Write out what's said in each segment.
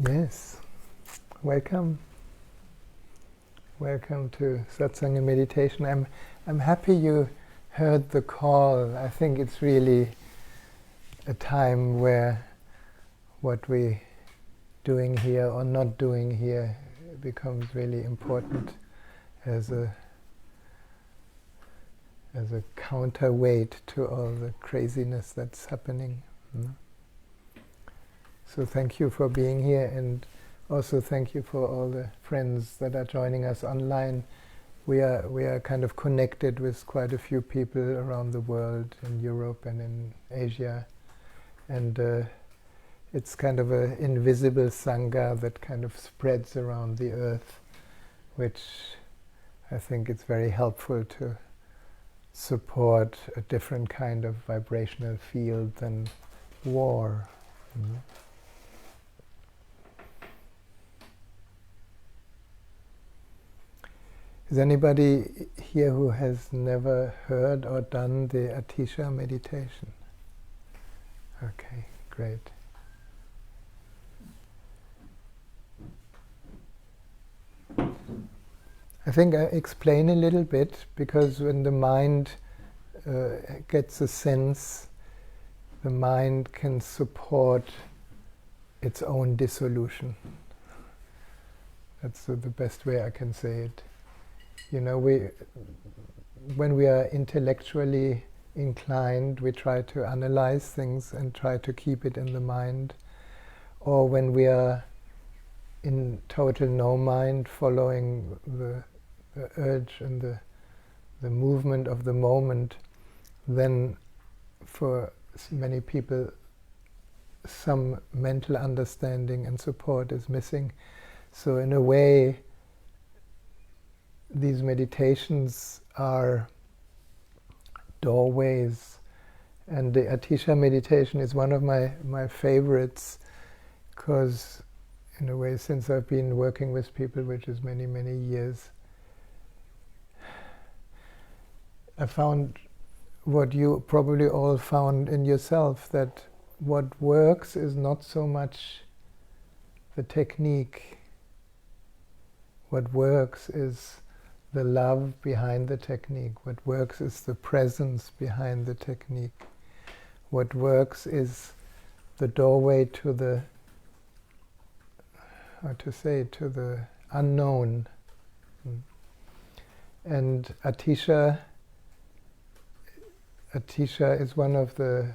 Yes, welcome. Welcome to Satsang and meditation. I'm happy you heard the call. I think it's really a time where what we're doing here or not doing here becomes really important as a counterweight to all the craziness that's happening. So thank you for being here, and also thank you for all the friends that are joining us online. We are kind of connected with quite a few people around the world, in Europe and in Asia, and it's kind of an invisible sangha that kind of spreads around the earth, which I think it's very helpful to support a different kind of vibrational field than war. Is anybody here who has never heard or done the Atisha meditation? Okay, great. I think I explain a little bit, because when the mind gets a sense, the mind can support its own dissolution. That's the best way I can say it. You know, when we are intellectually inclined, we try to analyze things and try to keep it in the mind. Or when we are in total no mind, following the urge and the movement of the moment, then for many people some mental understanding and support is missing. So in a way, these meditations are doorways, and the Atisha meditation is one of my favorites, because in a way, since I've been working with people, which is many, many years, I found what you probably all found in yourself, that what works is not so much the technique. What works is the love behind the technique. What works is the presence behind the technique. What works is the doorway to the, to the unknown. And Atisha is one of the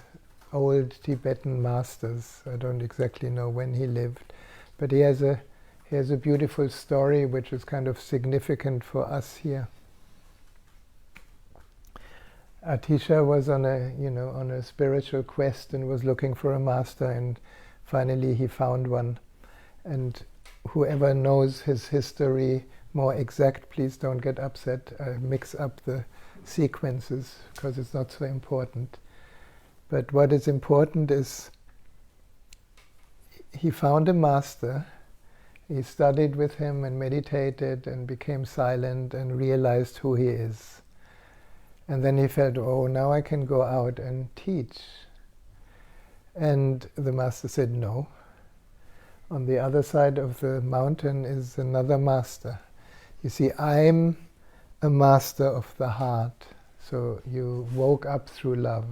old Tibetan masters. I don't exactly know when he lived, but he has a beautiful story which is kind of significant for us here. Atisha was on a spiritual quest and was looking for a master, and finally he found one. And whoever knows his history more exact, please don't get upset. I mix up the sequences because it's not so important. But what is important is he found a master. He studied with him and meditated and became silent and realized who he is. And then he felt, oh, now I can go out and teach. And the master said, no. On the other side of the mountain is another master. You see, I'm a master of the heart. So you woke up through love.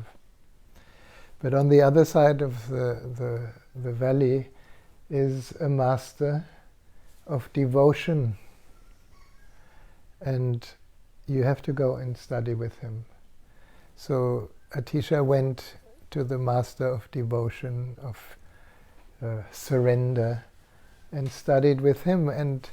But on the other side of the valley is a master of devotion, and you have to go and study with him. So Atisha went to the master of devotion, of surrender, and studied with him and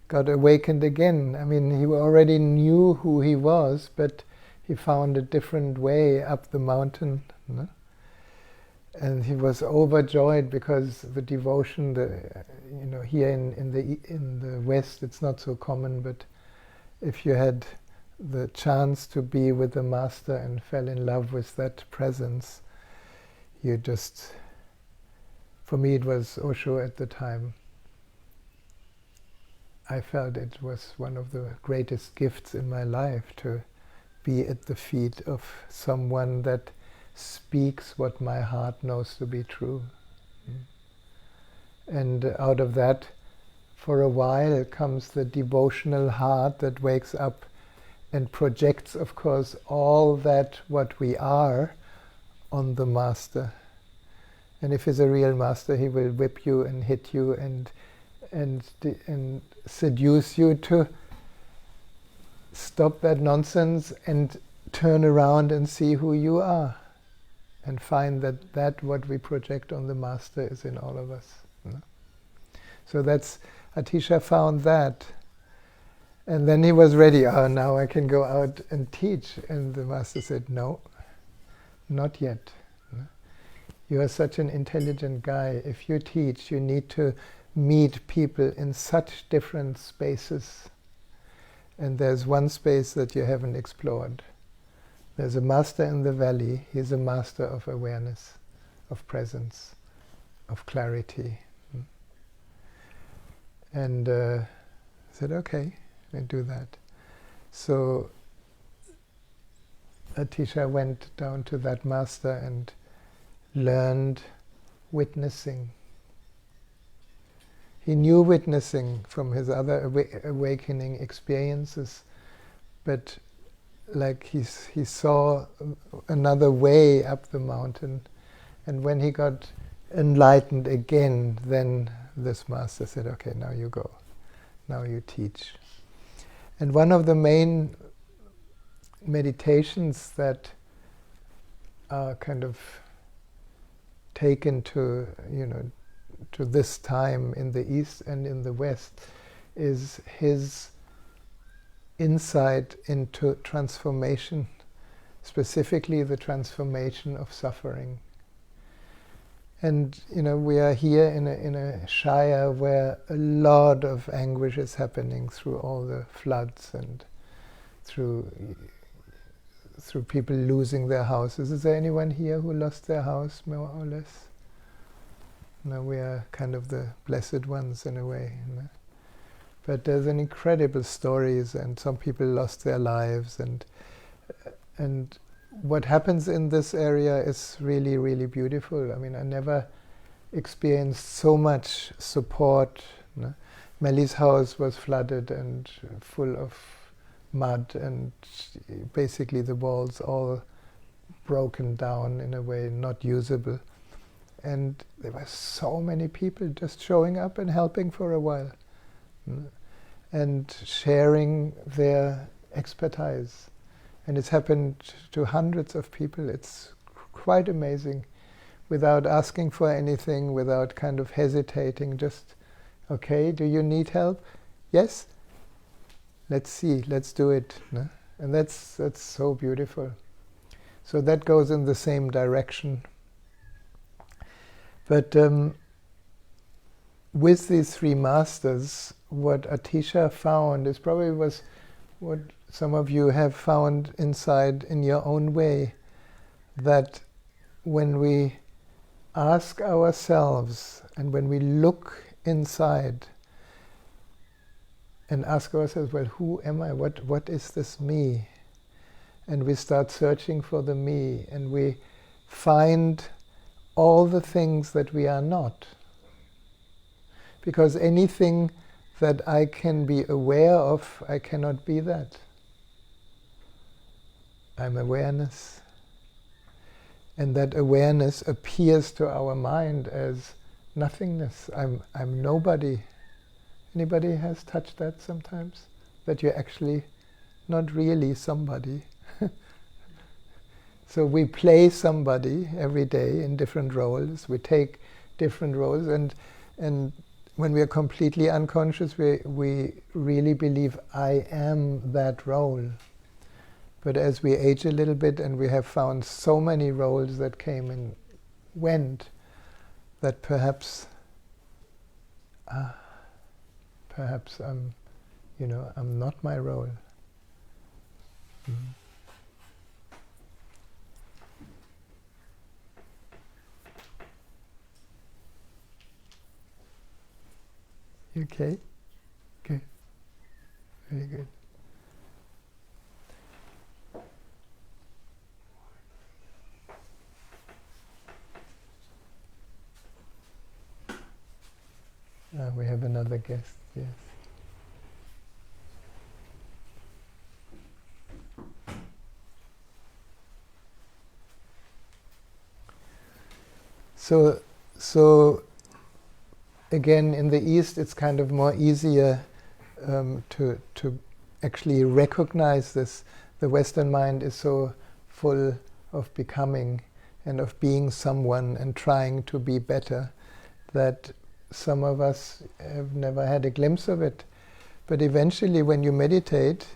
got awakened again. I mean, he already knew who he was, but he found a different way up the mountain. No? And he was overjoyed, because the devotion, here in the West it's not so common, but if you had the chance to be with the master and fell in love with that presence, you just, for me it was Osho at the time. I felt it was one of the greatest gifts in my life to be at the feet of someone that speaks what my heart knows to be true. And out of that, for a while, comes the devotional heart that wakes up and projects, of course, all that what we are on the master. And if he's a real master, he will whip you and hit you and seduce you to stop that nonsense and turn around and see who you are, and find that what we project on the master is in all of us. So that's, Atisha found that. And then he was ready. Oh, now I can go out and teach. And the master said, no, not yet. You are such an intelligent guy. If you teach, you need to meet people in such different spaces. And there's one space that you haven't explored. There's a master in the valley. He's a master of awareness, of presence, of clarity. And I said, okay, I do that. So Atisha went down to that master and learned witnessing. He knew witnessing from his other awakening experiences, but like he saw another way up the mountain. And when he got enlightened again, then this master said, okay, now you go. Now you teach. And one of the main meditations that are kind of taken to, to this time in the East and in the West is his insight into transformation, specifically the transformation of suffering. And we are here in a Shire where a lot of anguish is happening through all the floods and through people losing their houses. Is there anyone here who lost their house, more or less? No, we are kind of the blessed ones in a way. But there's an incredible stories, and some people lost their lives, and what happens in this area is really, really beautiful. I mean, I never experienced so much support. Melly's house was flooded and full of mud, and basically the walls all broken down in a way, not usable. And there were so many people just showing up and helping for a while, and sharing their expertise. And it's happened to hundreds of people. It's quite amazing, without asking for anything, without kind of hesitating, just, okay, do you need help? Yes? Let's see, let's do it. And that's so beautiful. So that goes in the same direction. But with these three masters, what Atisha found is probably was what some of you have found inside in your own way, that when we ask ourselves and when we look inside and ask ourselves, well, who am I? What is this me? And we start searching for the me, and we find all the things that we are not. Because anything that I can be aware of, I cannot be that. I'm awareness. And that awareness appears to our mind as nothingness. I'm nobody. Anybody has touched that sometimes? That you're actually not really somebody. So we play somebody every day in different roles. We take different roles, and when we are completely unconscious, we really believe I am that role. But as we age a little bit, and we have found so many roles that came and went, that perhaps I'm not my role. You okay? Okay. Very good. We have another guest, yes. So again, in the East, it's kind of more easier to actually recognize this. The Western mind is so full of becoming and of being someone and trying to be better that some of us have never had a glimpse of it. But eventually, when you meditate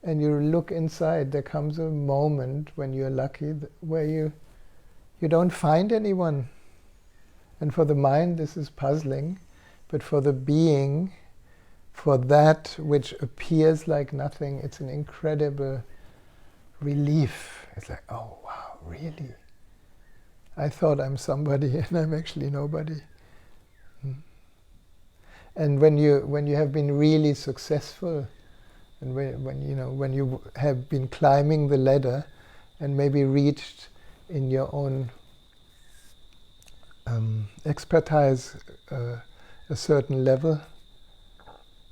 and you look inside, there comes a moment when you're lucky where you don't find anyone. And for the mind, this is puzzling. But for the being, for that which appears like nothing, it's an incredible relief. It's like, oh, wow, really? I thought I'm somebody and I'm actually nobody. And when you have been really successful, and when you have been climbing the ladder and maybe reached in your own expertise a certain level,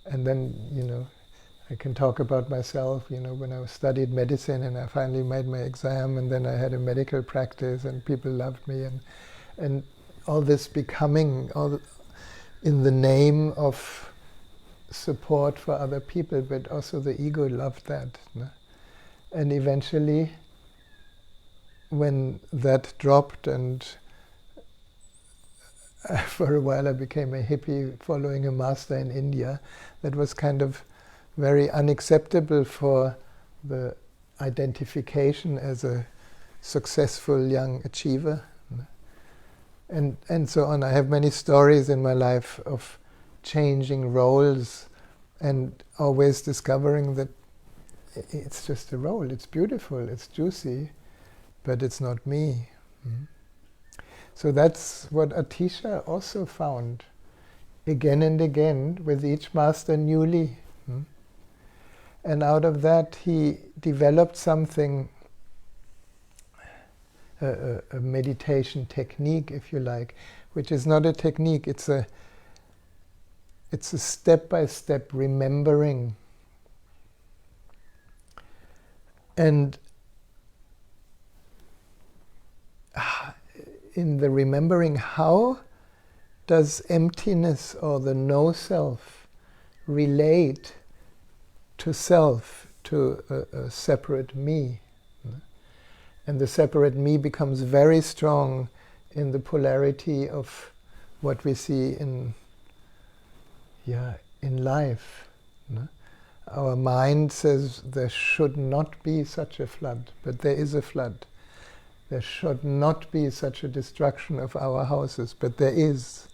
and then I can talk about myself. When I studied medicine and I finally made my exam, and then I had a medical practice, and people loved me, and all this becoming, in the name of support for other people, but also the ego loved that. No? And eventually, when that dropped, and for a while I became a hippie following a master in India, that was kind of very unacceptable for the identification as a successful young achiever. And so on. I have many stories in my life of changing roles and always discovering that it's just a role. It's beautiful, it's juicy, but it's not me. So that's what Atisha also found again and again with each master newly. And out of that he developed something, a meditation technique, if you like, which is not a technique, it's a step-by-step remembering. And in the remembering, how does emptiness or the no-self relate to self, to a separate me? And the separate me becomes very strong in the polarity of what we see in life. Our mind says there should not be such a flood, but there is a flood. There should not be such a destruction of our houses, but there is.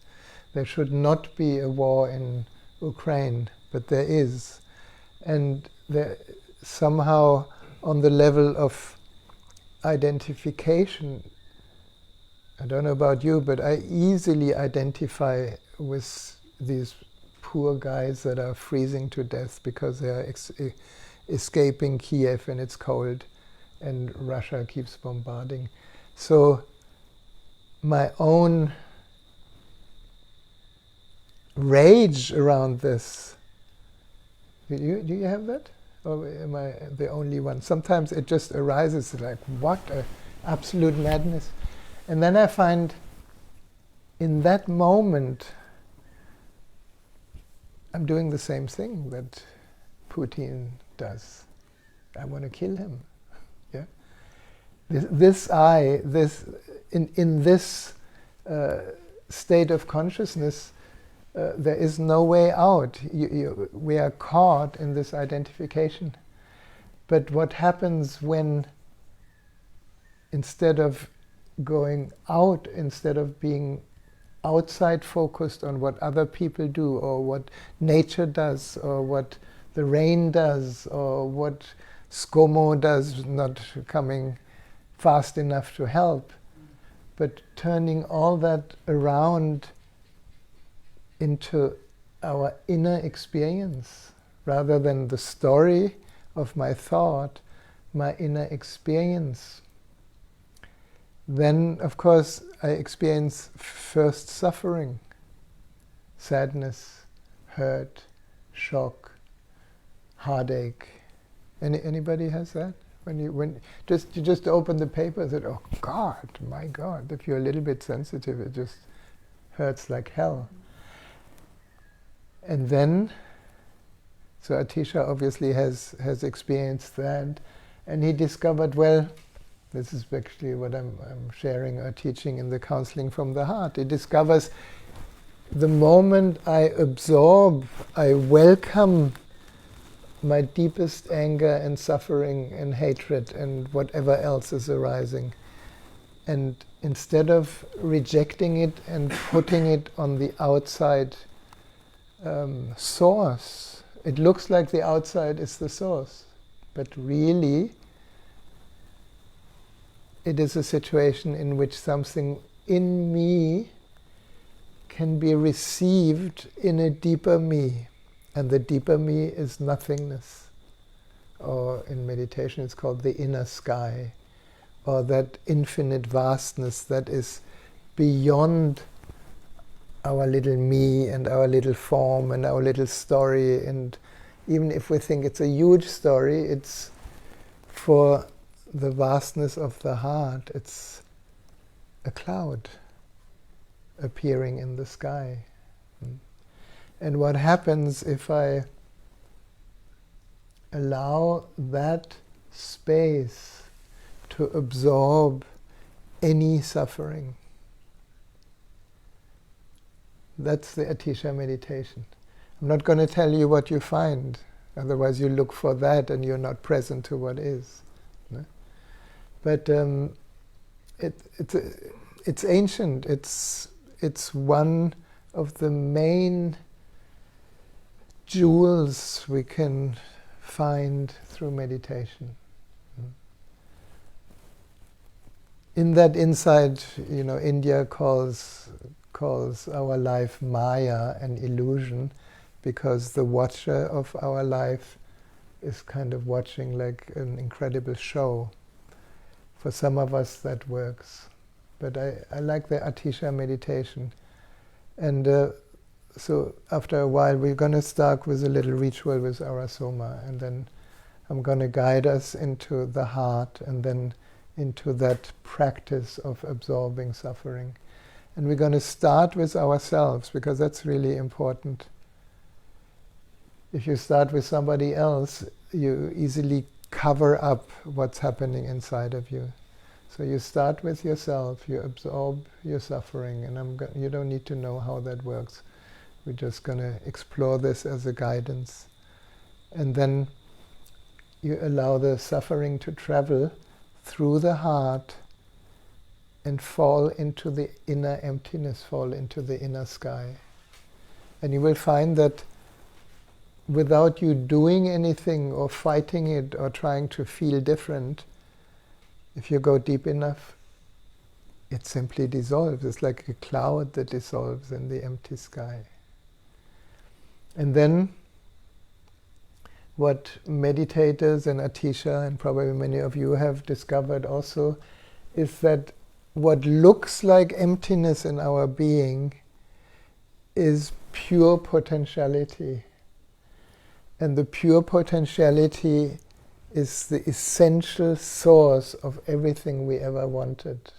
There should not be a war in Ukraine, but there is. And there, somehow on the level of identification, I don't know about you, but I easily identify with these poor guys that are freezing to death because they are escaping Kiev and it's cold and Russia keeps bombarding. So my own rage around this, do you have that? Or am I the only one? Sometimes it just arises like, what a absolute madness. And then I find in that moment I'm doing the same thing that Putin does. I want to kill him. Yeah. This in this state of consciousness, there is no way out. We are caught in this identification. But what happens when, instead of going out, instead of being outside focused on what other people do, or what nature does, or what the rain does, or what ScoMo does, not coming fast enough to help, but turning all that around into our inner experience, rather than the story of my thought, my inner experience. Then, of course, I experience first suffering. sadness, hurt, shock, heartache. Anybody has that? When you just open the paper and say, oh God, my God, if you're a little bit sensitive, it just hurts like hell. And then, so Atisha obviously has experienced that, and he discovered, well, this is actually what I'm sharing or teaching in the Counseling from the Heart. He discovers the moment I absorb, I welcome my deepest anger and suffering and hatred and whatever else is arising. And instead of rejecting it and putting it on the outside source, it looks like the outside is the source, but really it is a situation in which something in me can be received in a deeper me. And the deeper me is nothingness. Or in meditation it's called the inner sky. Or that infinite vastness that is beyond our little me and our little form and our little story. And even if we think it's a huge story, it's for the vastness of the heart, it's a cloud appearing in the sky. And what happens if I allow that space to absorb any suffering? That's the Atisha meditation. I'm not going to tell you what you find, otherwise you look for that and you're not present to what is. No? But it's ancient. It's one of the main jewels we can find through meditation. In that insight, India calls our life Maya, an illusion, because the watcher of our life is kind of watching like an incredible show. For some of us that works. But I like the Atisha meditation. And so after a while we're going to start with a little ritual with our Soma, and then I'm going to guide us into the heart and then into that practice of absorbing suffering. And we're going to start with ourselves, because that's really important. If you start with somebody else, you easily cover up what's happening inside of you. So you start with yourself, you absorb your suffering, and you don't need to know how that works. We're just going to explore this as a guidance. And then you allow the suffering to travel through the heart and fall into the inner emptiness, fall into the inner sky. And you will find that without you doing anything or fighting it or trying to feel different, if you go deep enough, it simply dissolves. It's like a cloud that dissolves in the empty sky. And then what meditators and Atisha, and probably many of you have discovered also, is that what looks like emptiness in our being is pure potentiality. And the pure potentiality is the essential source of everything we ever wanted.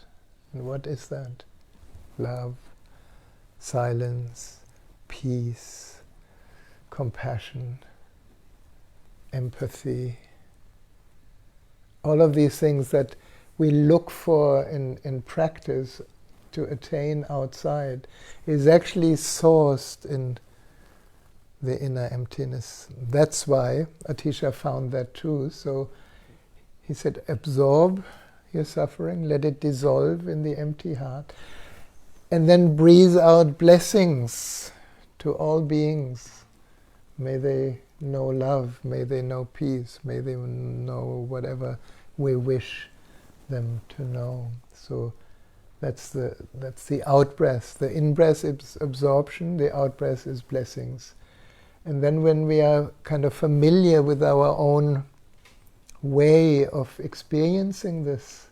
And what is that? Love, silence, peace, compassion, empathy. All of these things that we look for in practice to attain outside is actually sourced in the inner emptiness. That's why Atisha found that too. So he said, absorb your suffering, let it dissolve in the empty heart, and then breathe out blessings to all beings. May they know love, may they know peace, may they know whatever we wish them to know. So that's the out-breath. The in-breath is absorption, the out-breath is blessings. And then when we are kind of familiar with our own way of experiencing this,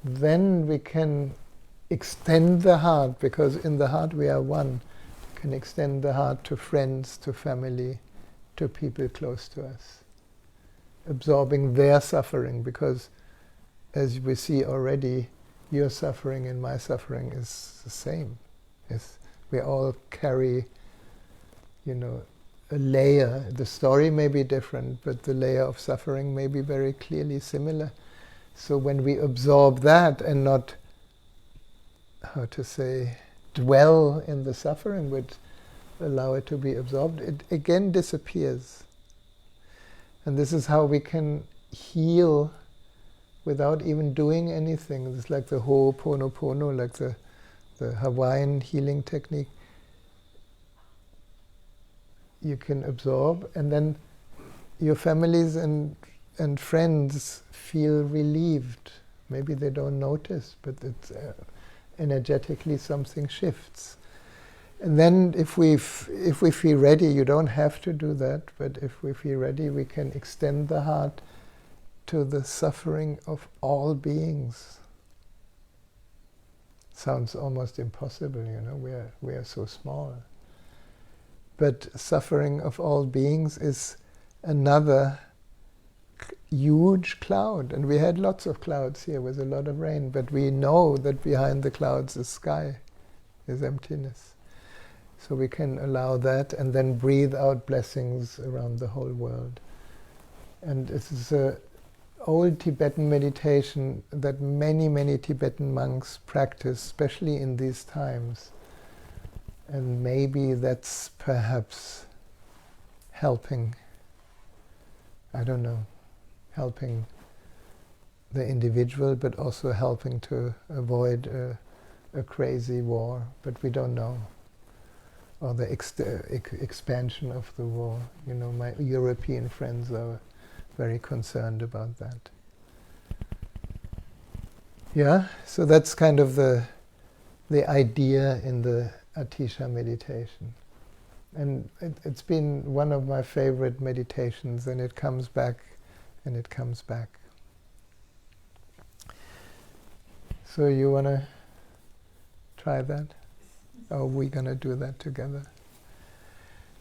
then we can extend the heart, because in the heart we are one. We can extend the heart to friends, to family, to people close to us, absorbing their suffering, because as we see already, your suffering and my suffering is the same. Yes, we all carry, a layer. The story may be different, but the layer of suffering may be very clearly similar. So when we absorb that and not, dwell in the suffering, but allow it to be absorbed, it again disappears. And this is how we can heal without even doing anything. It's like the Ho'oponopono, like the Hawaiian healing technique. You can absorb, and then your families and friends feel relieved. Maybe they don't notice, but it's energetically something shifts. And then if we feel ready, you don't have to do that, but if we feel ready, we can extend the heart to the suffering of all beings. Sounds almost impossible, we are so small. But suffering of all beings is another huge cloud. And we had lots of clouds here with a lot of rain, but we know that behind the clouds is sky, is emptiness. So we can allow that and then breathe out blessings around the whole world. And this is an old Tibetan meditation that many, many Tibetan monks practice, especially in these times. And maybe that's perhaps helping, helping the individual, but also helping to avoid a crazy war, but we don't know. Or the expansion of the war. My European friends are very concerned about that. Yeah, so that's kind of the idea in the Atisha meditation. And it's been one of my favorite meditations, and it comes back and it comes back. So you want to try that? Or are we going to do that together?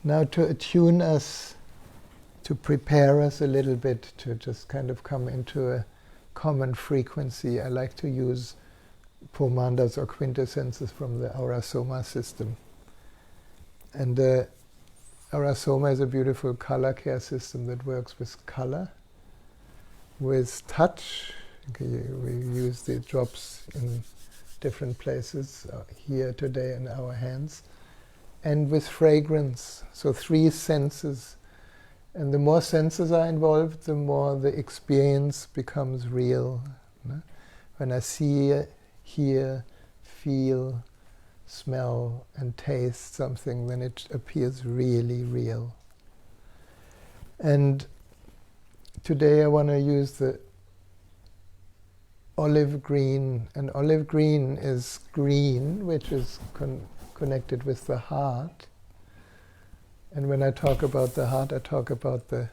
Now to attune us, to prepare us a little bit, to just kind of come into a common frequency, I like to use pomandas or quintessences from the Aurasoma system. And Aurasoma is a beautiful color care system that works with color, with touch. Okay, we use the drops in different places here today in our hands, and with fragrance. So 3 senses. And the more senses are involved, the more the experience becomes real. When I see, hear, feel, smell, and taste something, then it appears really real. And today I want to use the olive green. And olive green is green, which is connected with the heart. And when I talk about the heart, I talk about the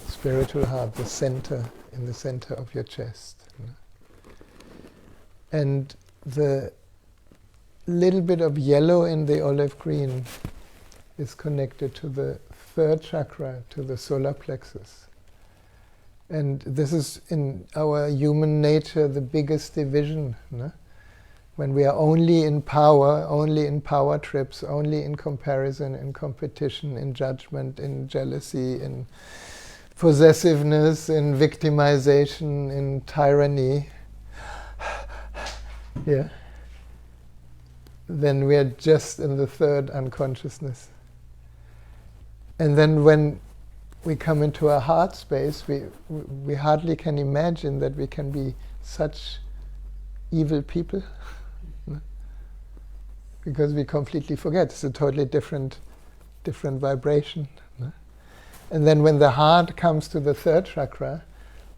spiritual heart, the center, in the center of your chest. And the little bit of yellow in the olive green is connected to the 3rd chakra, to the solar plexus. And this is in our human nature the biggest division. When we are only in power trips, only in comparison, in competition, in judgment, in jealousy, in possessiveness, in victimization, in tyranny, then we are just in the 3rd unconsciousness. And then when we come into a heart space, we hardly can imagine that we can be such evil people. Because we completely forget. It's a totally different vibration. And then when the heart comes to the 3rd chakra,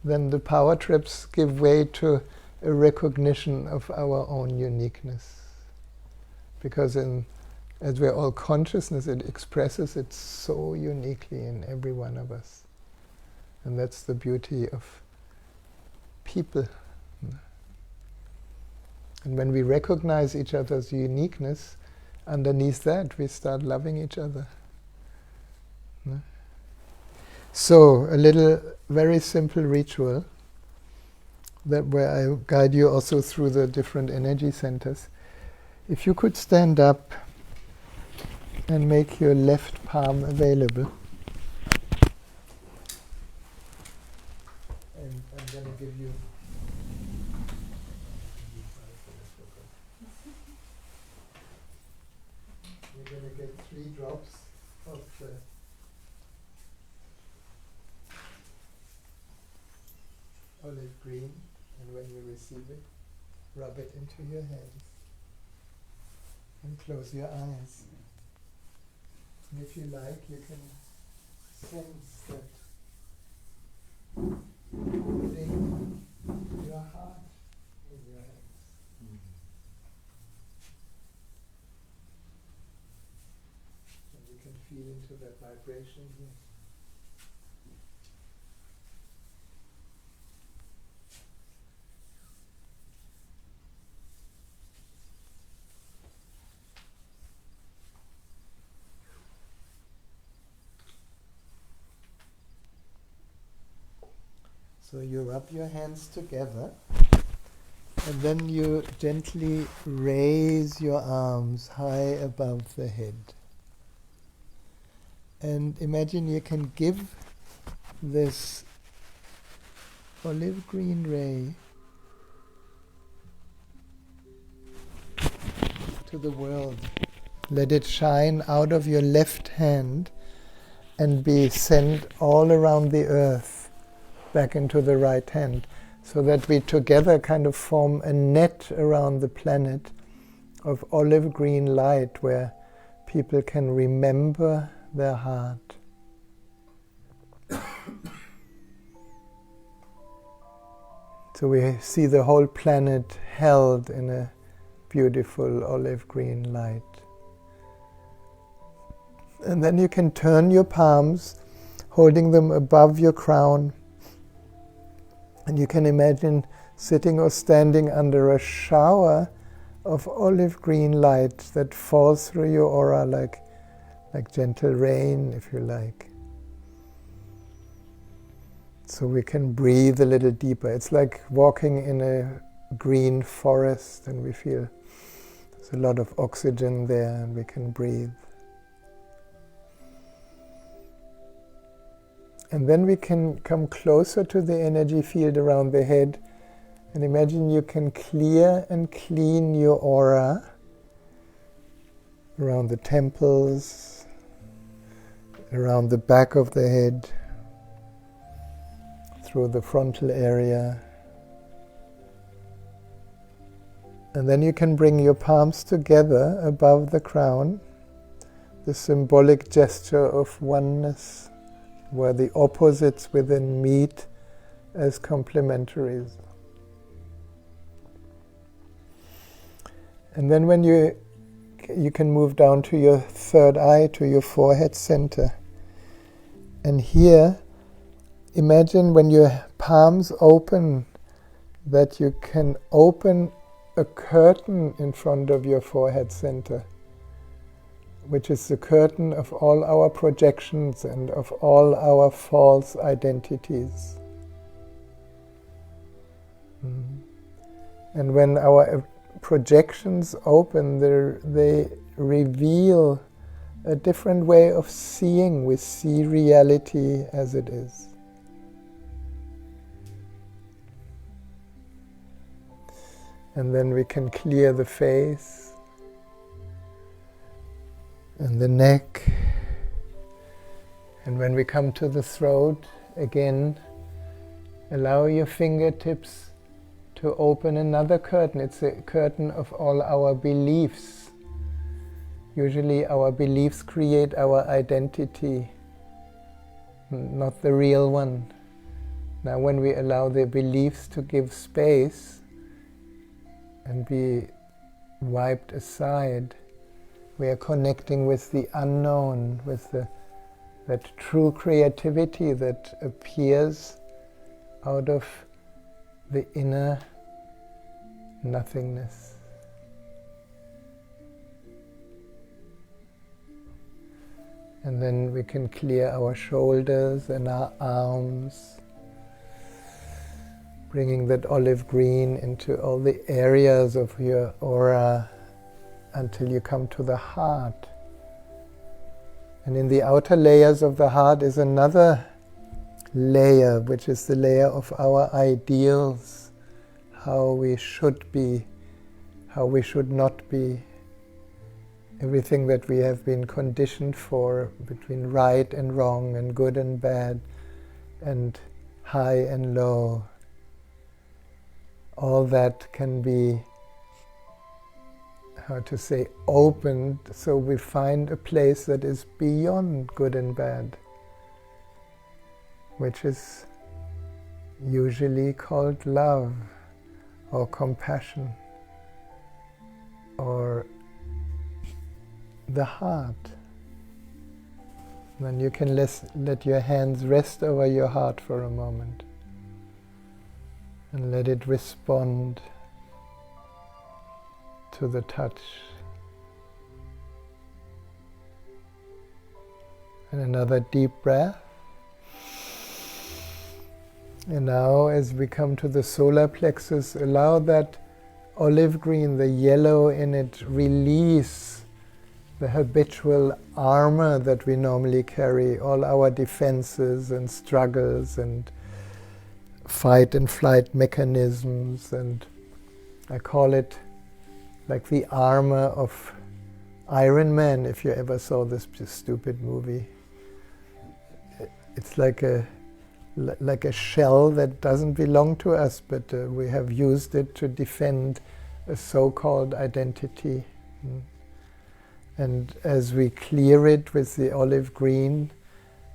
then the power trips give way to a recognition of our own uniqueness. Because as we're all consciousness, it expresses it so uniquely in every one of us. And that's the beauty of people. And when we recognize each other's uniqueness, underneath that we start loving each other. No? So, a little very simple ritual that where I guide you also through the different energy centers. If you could stand up and make your left palm available. And I'm going to give you you're going to get 3 drops of the olive green, and when you receive it, rub it into your hands and close your eyes. And if you like, you can sense that holding your heart in your hands. And you can feel into that vibration here. So you rub your hands together, and then you gently raise your arms high above the head. And imagine you can give this olive green ray to the world. Let it shine out of your left hand and be sent all around the earth back into the right hand, so that we together kind of form a net around the planet of olive green light where people can remember their heart. So we see the whole planet held in a beautiful olive green light. And then you can turn your palms, holding them above your crown. And you can imagine sitting or standing under a shower of olive green light that falls through your aura like gentle rain, if you like. So we can breathe a little deeper. It's like walking in a green forest, and we feel there's a lot of oxygen there, and we can breathe. And then we can come closer to the energy field around the head, and imagine you can clear and clean your aura around the temples, around the back of the head, through the frontal area. And then you can bring your palms together above the crown, the symbolic gesture of oneness, where the opposites within meet as complementaries. And then when you can move down to your third eye, to your forehead center. And here, imagine when your palms open, that you can open a curtain in front of your forehead center, which is the curtain of all our projections and of all our false identities. And when our projections open, they reveal a different way of seeing. We see reality as it is. And then we can clear the face and the neck. And when we come to the throat, again, allow your fingertips to open another curtain. It's a curtain of all our beliefs. Usually our beliefs create our identity, not the real one. Now when we allow the beliefs to give space and be wiped aside, we are connecting with the unknown, with that true creativity that appears out of the inner nothingness. And then we can clear our shoulders and our arms, bringing that olive green into all the areas of your aura until you come to the heart. And in the outer layers of the heart is another layer, which is the layer of our ideals, how we should be, how we should not be, everything that we have been conditioned for, between right and wrong and good and bad and high and low. All that can be, how to say, opened, so we find a place that is beyond good and bad, which is usually called love or compassion or the heart. Then you can let your hands rest over your heart for a moment and let it respond to the touch. And another deep breath. And now as we come to the solar plexus, allow that olive green, the yellow in it, release the habitual armor that we normally carry, all our defenses and struggles and fight and flight mechanisms, and I call it like the armor of Iron Man, if you ever saw this stupid movie. It's like a shell that doesn't belong to us, but we have used it to defend a so-called identity. And as we clear it with the olive green,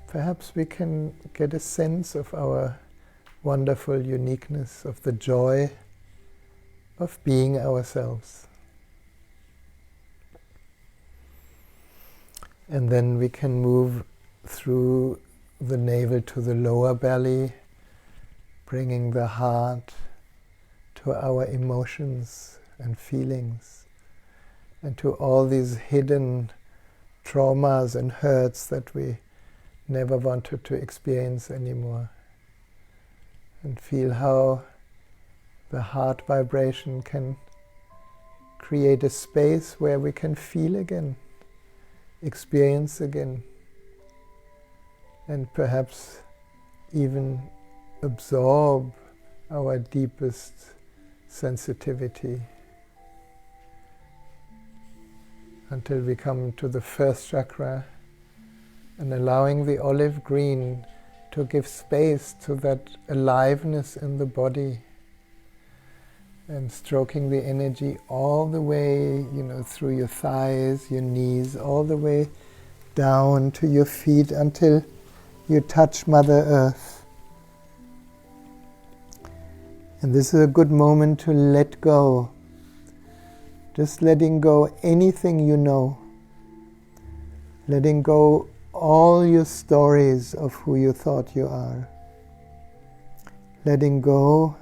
perhaps we can get a sense of our wonderful uniqueness, of the joy of being ourselves. And then we can move through the navel to the lower belly, bringing the heart to our emotions and feelings, and to all these hidden traumas and hurts that we never wanted to experience anymore. And feel how the heart vibration can create a space where we can feel again, experience again, and perhaps even absorb our deepest sensitivity until we come to the first chakra, and allowing the olive green to give space to that aliveness in the body, and stroking the energy all the way, through your thighs, your knees, all the way down to your feet until you touch Mother Earth. And this is a good moment to let go. Just letting go anything you know. Letting go all your stories of who you thought you are. Letting go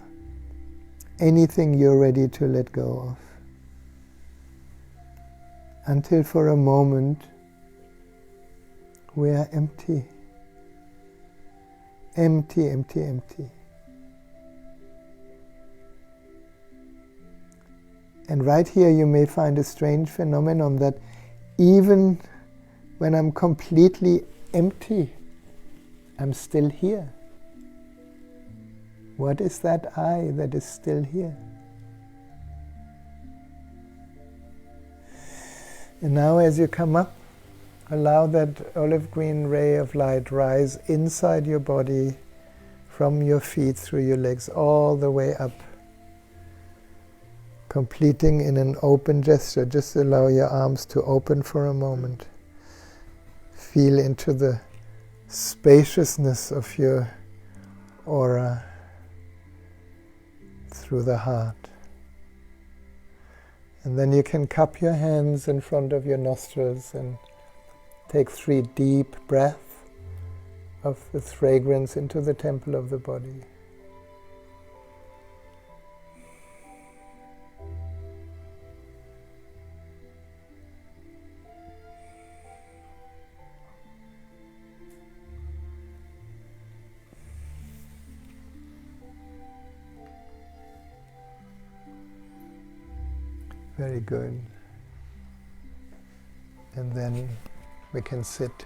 anything you're ready to let go of. Until for a moment we are empty. Empty, empty, empty. And right here you may find a strange phenomenon that even when I'm completely empty, I'm still here. What is that I that is still here? And now as you come up, allow that olive green ray of light rise inside your body, from your feet through your legs, all the way up. Completing in an open gesture. Just allow your arms to open for a moment. Feel into the spaciousness of your aura through the heart. And then you can cup your hands in front of your nostrils and take 3 deep breaths of the fragrance into the temple of the body. Very good. And then we can sit.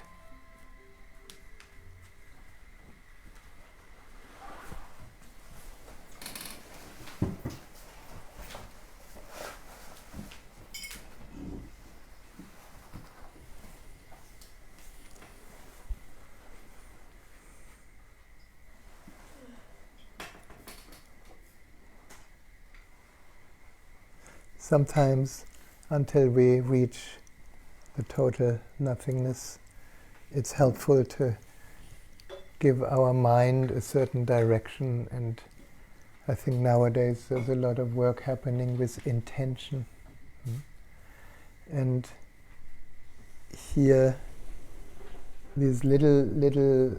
Sometimes, until we reach the total nothingness, it's helpful to give our mind a certain direction, and I think nowadays there's a lot of work happening with intention. And here, these little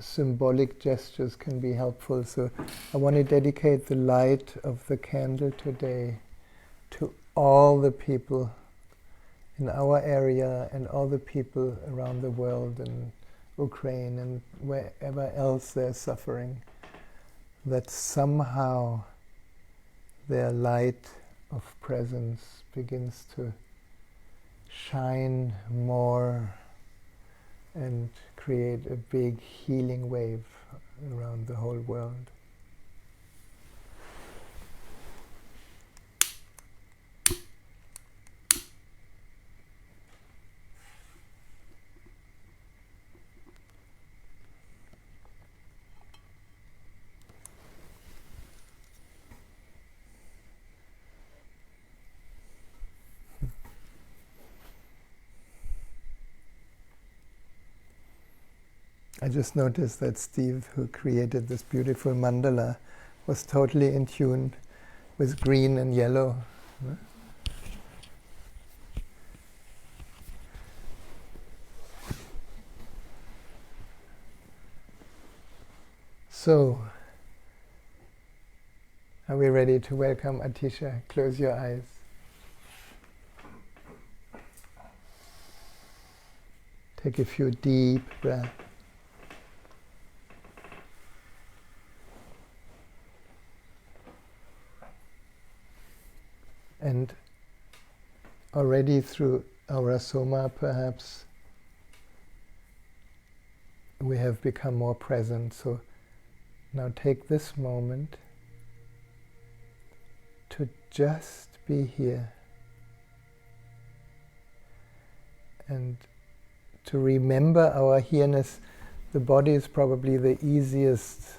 symbolic gestures can be helpful. So I want to dedicate the light of the candle today to all the people in our area and all the people around the world, in Ukraine and wherever else they're suffering, that somehow their light of presence begins to shine more and create a big healing wave around the whole world. I just noticed that Steve, who created this beautiful mandala, was totally in tune with green and yellow. So, are we ready to welcome Atisha? Close your eyes. Take a few deep breaths. And already through our soma, perhaps, we have become more present. So now take this moment to just be here and to remember our here-ness. The body is probably the easiest,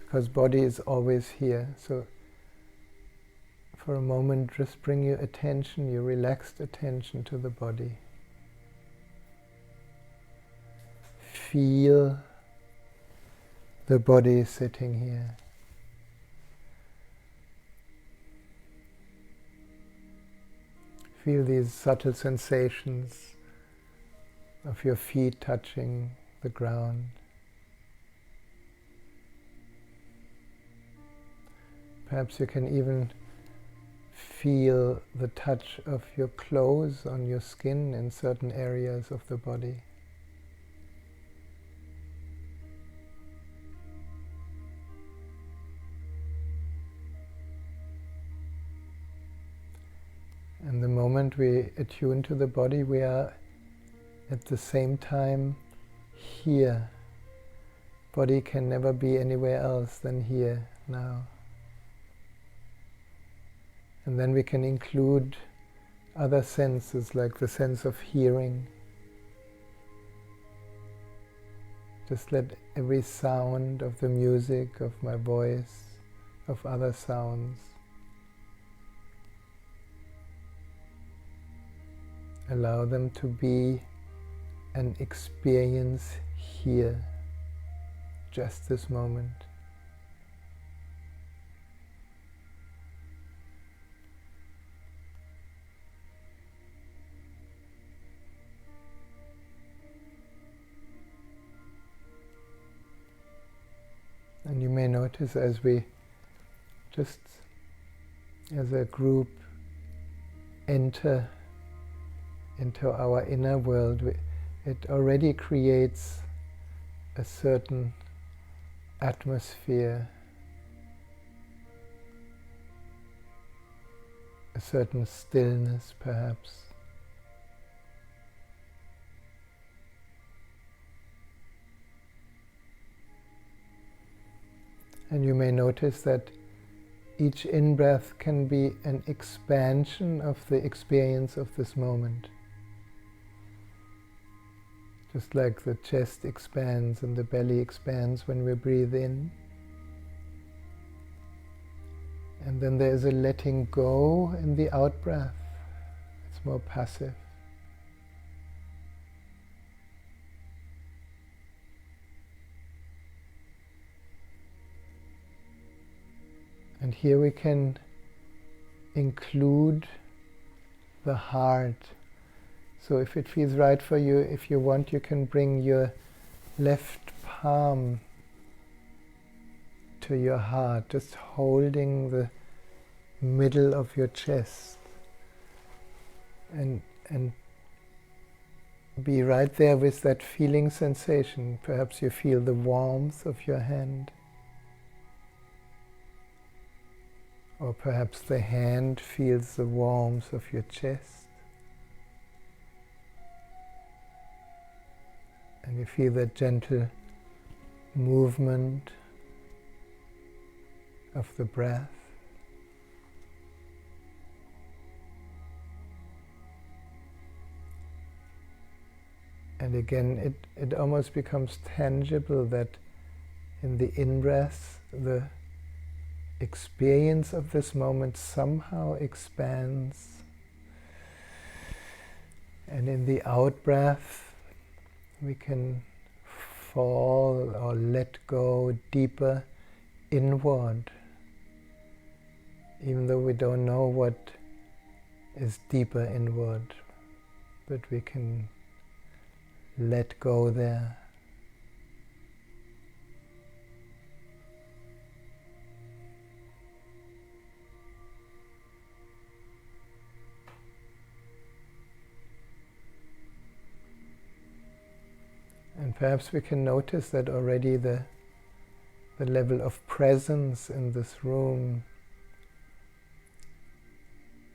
because body is always here. So for a moment, just bring your attention, your relaxed attention, to the body. Feel the body sitting here. Feel these subtle sensations of your feet touching the ground. Perhaps you can even feel the touch of your clothes on your skin in certain areas of the body. And the moment we attune to the body, we are at the same time here. Body can never be anywhere else than here, now. And then we can include other senses, like the sense of hearing. Just let every sound of the music, of my voice, of other sounds, allow them to be an experience here, just this moment. And you may notice, as we just as a group enter into our inner world, it already creates a certain atmosphere, a certain stillness perhaps. And you may notice that each in-breath can be an expansion of the experience of this moment. Just like the chest expands and the belly expands when we breathe in. And then there is a letting go in the out-breath. It's more passive. And here we can include the heart. So if it feels right for you, if you want, you can bring your left palm to your heart, just holding the middle of your chest. And be right there with that feeling sensation. Perhaps you feel the warmth of your hand. Or perhaps the hand feels the warmth of your chest. And you feel that gentle movement of the breath. And again, it almost becomes tangible that in the in-breath, the experience of this moment somehow expands. And in the out-breath, we can fall or let go deeper inward, even though we don't know what is deeper inward, but we can let go there. And perhaps we can notice that already the level of presence in this room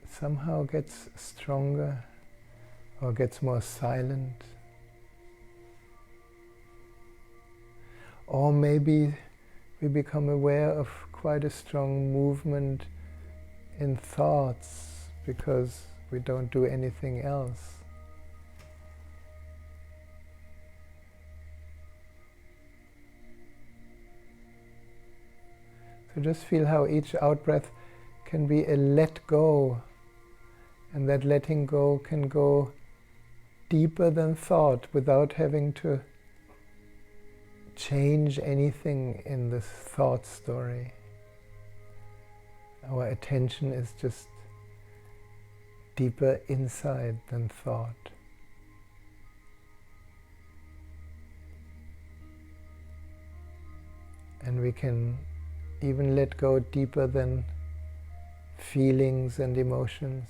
somehow gets stronger or gets more silent. Or maybe we become aware of quite a strong movement in thoughts because we don't do anything else. So just feel how each out-breath can be a let go, and that letting go can go deeper than thought without having to change anything in this thought story. Our attention is just deeper inside than thought. And we can even let go deeper than feelings and emotions.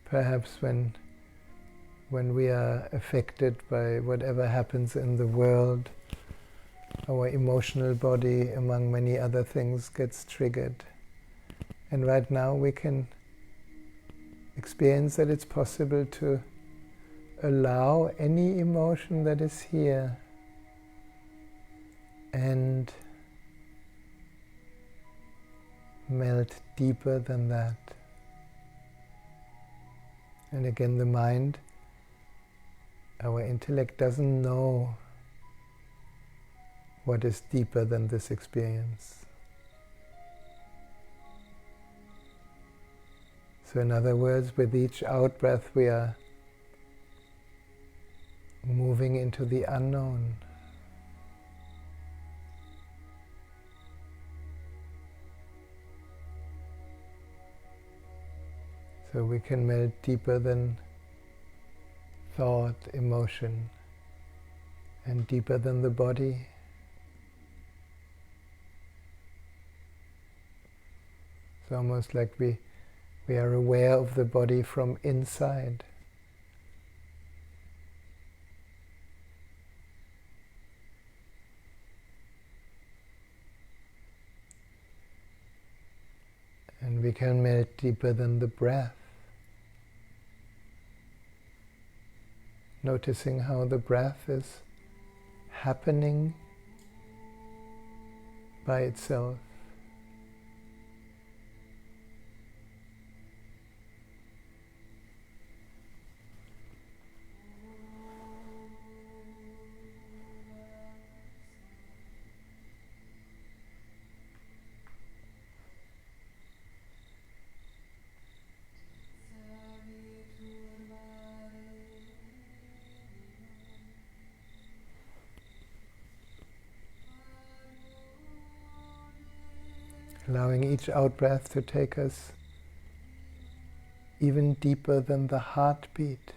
Perhaps when we are affected by whatever happens in the world, our emotional body, among many other things, gets triggered. And right now we can experience that it's possible to allow any emotion that is here and melt deeper than that. And again, the mind, our intellect, doesn't know what is deeper than this experience. So in other words, with each out-breath we are moving into the unknown. So we can melt deeper than thought, emotion, and deeper than the body. It's almost like we are aware of the body from inside. we can melt deeper than the breath, noticing how the breath is happening by itself. Allowing each out-breath to take us even deeper than the heartbeat.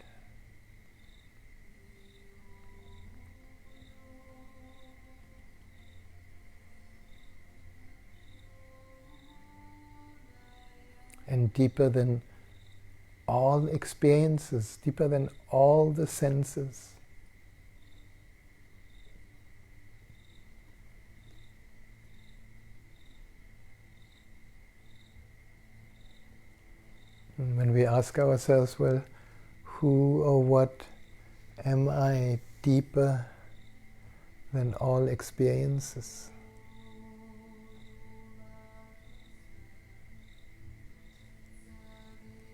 And deeper than all experiences, deeper than all the senses. And when we ask ourselves, well, who or what am I deeper than all experiences?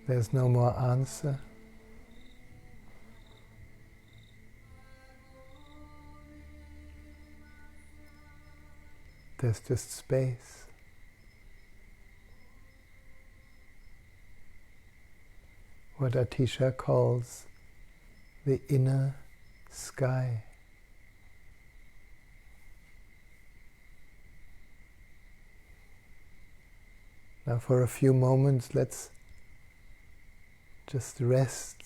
There's no more answer. There's just space. What Atisha calls the inner sky. Now for a few moments, let's just rest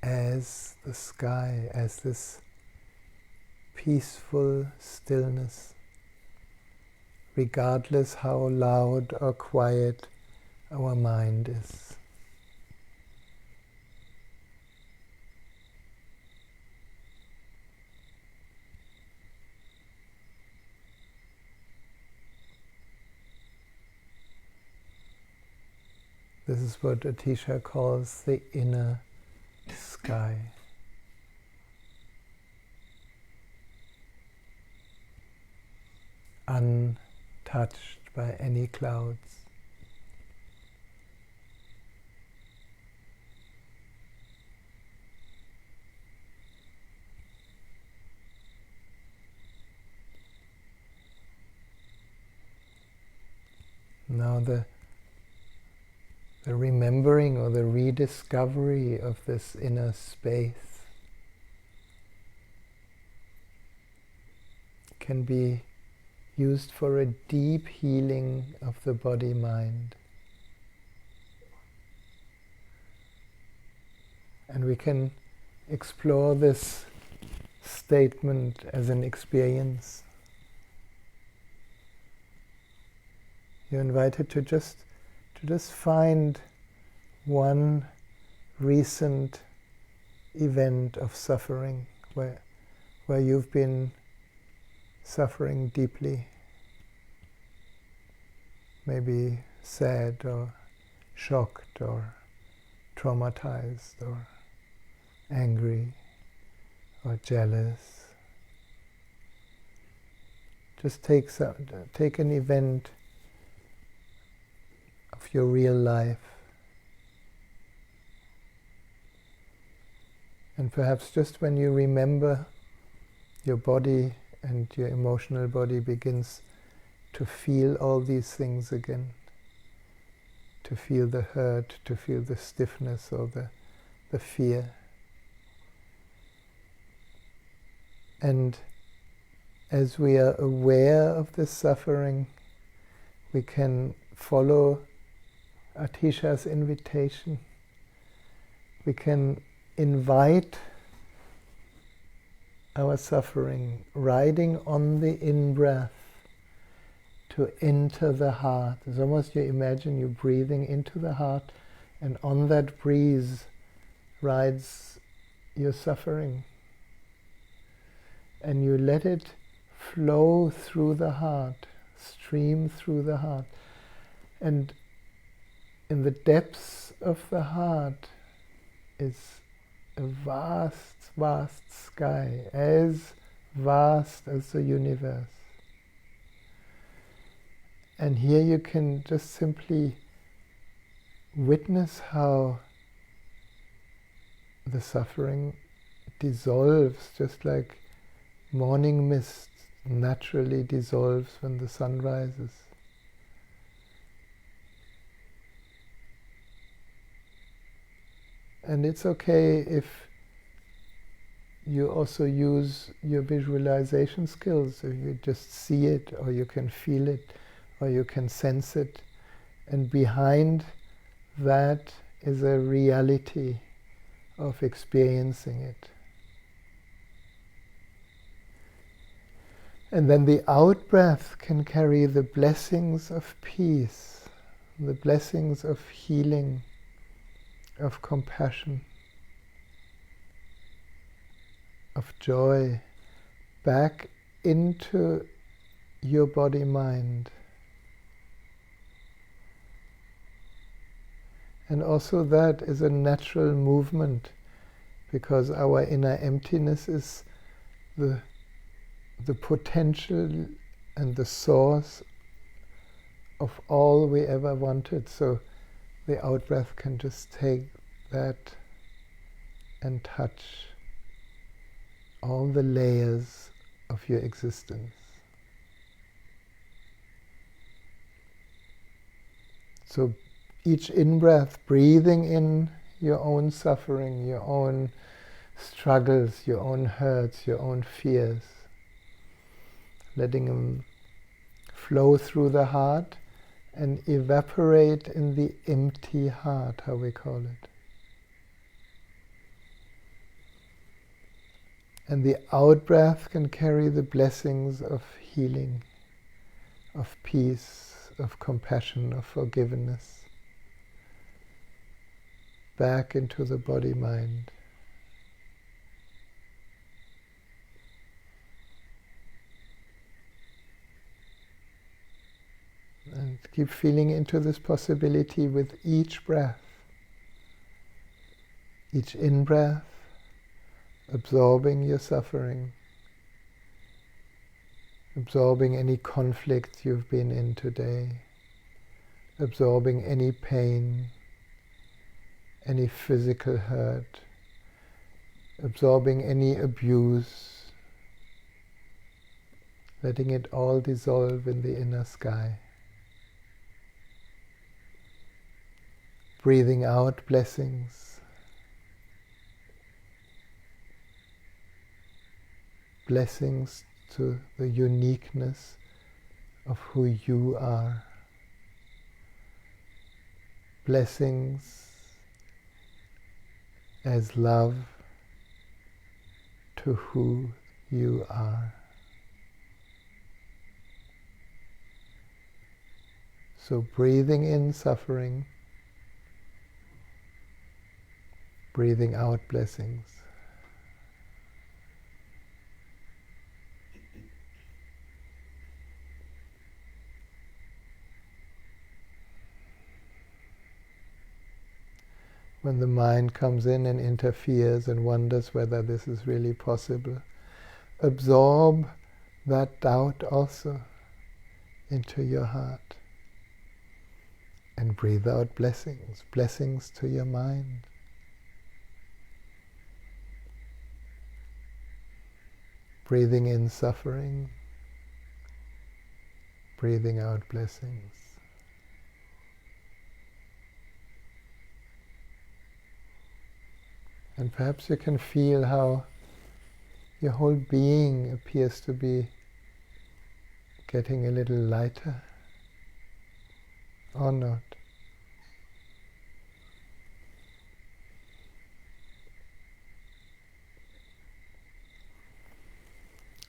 as the sky, as this peaceful stillness, regardless how loud or quiet our mind is. This is what Atisha calls the inner sky. Untouched by any clouds. Now the remembering or the rediscovery of this inner space can be used for a deep healing of the body-mind. And we can explore this statement as an experience. You're invited to just find one recent event of suffering where you've been suffering deeply, maybe sad or shocked or traumatized or angry or jealous. Just take an event of your real life, and perhaps just when you remember, your body and your emotional body begins to feel all these things again, to feel the hurt, to feel the stiffness or the fear. And as we are aware of this suffering, we can follow Atisha's invitation. We can invite our suffering, riding on the in-breath, to enter the heart. It's almost, you imagine you breathing into the heart, and on that breeze rides your suffering. And you let it flow through the heart, stream through the heart. And in the depths of the heart is a vast, vast sky, as vast as the universe. And here you can just simply witness how the suffering dissolves, just like morning mist naturally dissolves when the sun rises. And it's okay if you also use your visualization skills, if you just see it, or you can feel it, or you can sense it. And behind that is a reality of experiencing it. And then the out-breath can carry the blessings of peace, the blessings of healing, of compassion, of joy, back into your body-mind. And also that is a natural movement, because our inner emptiness is the potential and the source of all we ever wanted. So the out-breath can just take that and touch all the layers of your existence. So each in-breath, breathing in your own suffering, your own struggles, your own hurts, your own fears, letting them flow through the heart and evaporate in the empty heart, how we call it. And the out-breath can carry the blessings of healing, of peace, of compassion, of forgiveness, back into the body-mind. And keep feeling into this possibility with each breath. Each in-breath, absorbing your suffering, absorbing any conflict you've been in today, absorbing any pain, any physical hurt, absorbing any abuse, letting it all dissolve in the inner sky. Breathing out blessings. Blessings to the uniqueness of who you are. Blessings as love to who you are. So breathing in suffering, breathing out blessings. When the mind comes in and interferes and wonders whether this is really possible, absorb that doubt also into your heart and breathe out blessings, blessings to your mind. Breathing in suffering, breathing out blessings. And perhaps you can feel how your whole being appears to be getting a little lighter, or not.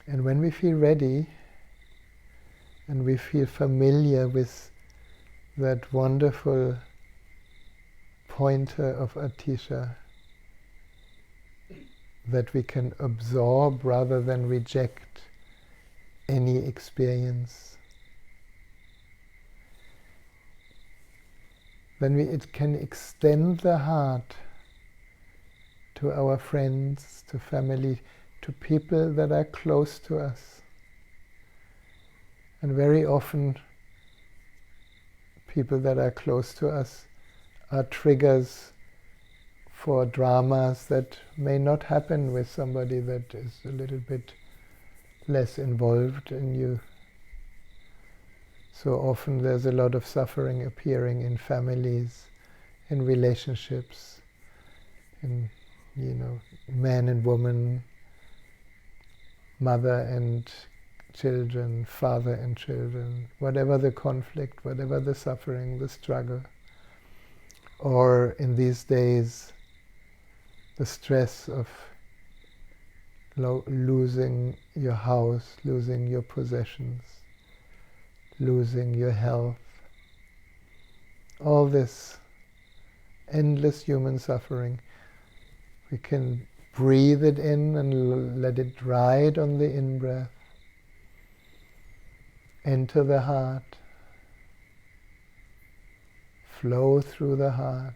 And when we feel ready, and we feel familiar with that wonderful pointer of Atisha, that we can absorb rather than reject any experience. then it can extend the heart to our friends, to family, to people that are close to us. And very often, people that are close to us are triggers for dramas that may not happen with somebody that is a little bit less involved in you. So often there's a lot of suffering appearing in families, in relationships, in, man and woman, mother and children, father and children, whatever the conflict, whatever the suffering, the struggle. Or in these days, the stress of losing your house, losing your possessions, losing your health. All this endless human suffering. We can breathe it in and let it ride on the in-breath. Enter the heart. Flow through the heart.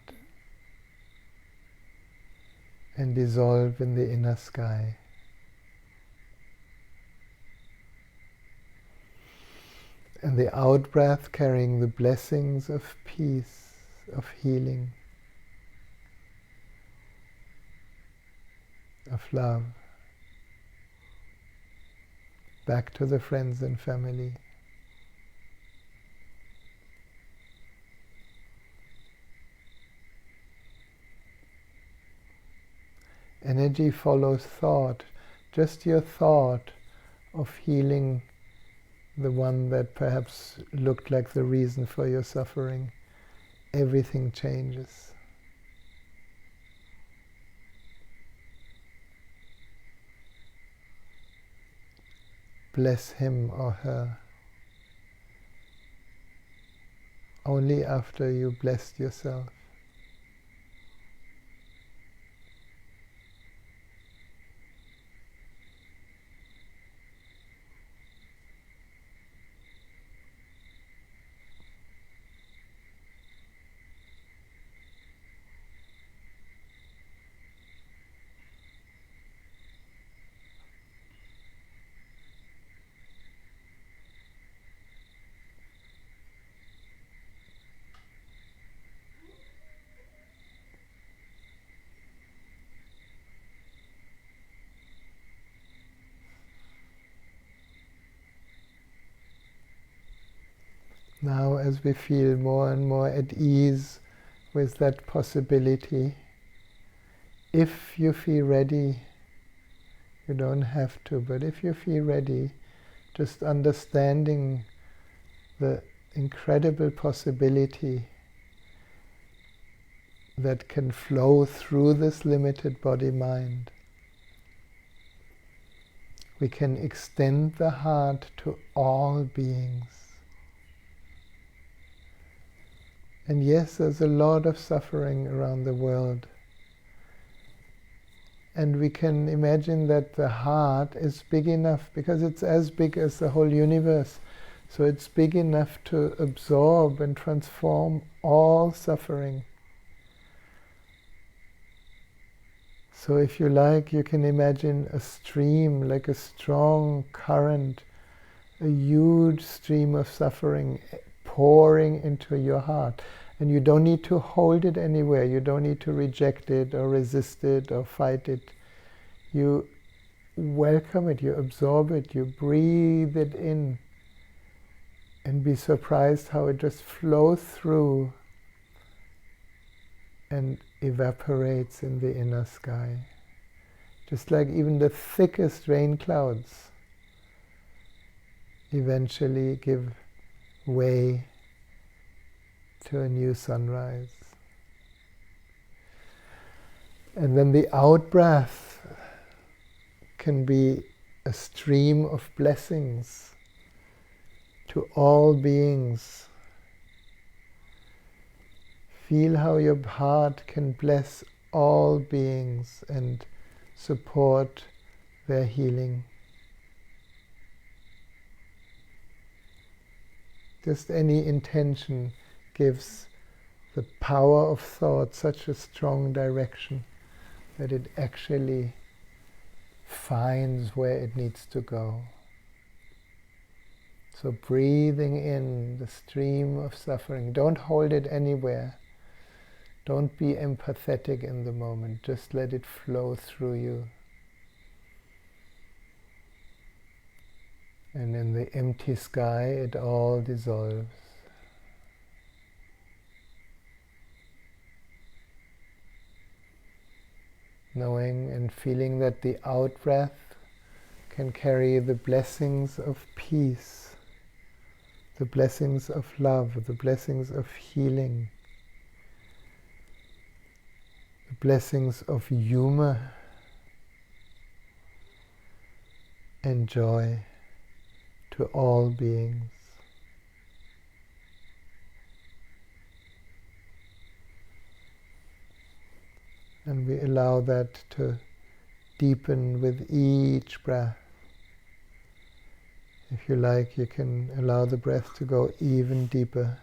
And dissolve in the inner sky. And the out-breath carrying the blessings of peace, of healing, of love, back to the friends and family. Energy follows thought. Just your thought of healing the one that perhaps looked like the reason for your suffering, everything changes. Bless him or her. Only after you blessed yourself. Now, as we feel more and more at ease with that possibility, if you feel ready, you don't have to, but if you feel ready, just understanding the incredible possibility that can flow through this limited body-mind. We can extend the heart to all beings. And yes, there's a lot of suffering around the world. And we can imagine that the heart is big enough, because it's as big as the whole universe. So it's big enough to absorb and transform all suffering. So if you like, you can imagine a stream, like a strong current, a huge stream of suffering pouring into your heart. And you don't need to hold it anywhere. You don't need to reject it or resist it or fight it. You welcome it, you absorb it, you breathe it in, and be surprised how it just flows through and evaporates in the inner sky. Just like even the thickest rain clouds eventually give way to a new sunrise. And then the out-breath can be a stream of blessings to all beings. Feel how your heart can bless all beings and support their healing. Just any intention gives the power of thought such a strong direction that it actually finds where it needs to go. So breathing in the stream of suffering. Don't hold it anywhere. Don't be empathetic in the moment. Just let it flow through you. And in the empty sky, it all dissolves. Knowing and feeling that the out-breath can carry the blessings of peace, the blessings of love, the blessings of healing, the blessings of humor and joy to all beings. And we allow that to deepen with each breath. If you like, you can allow the breath to go even deeper.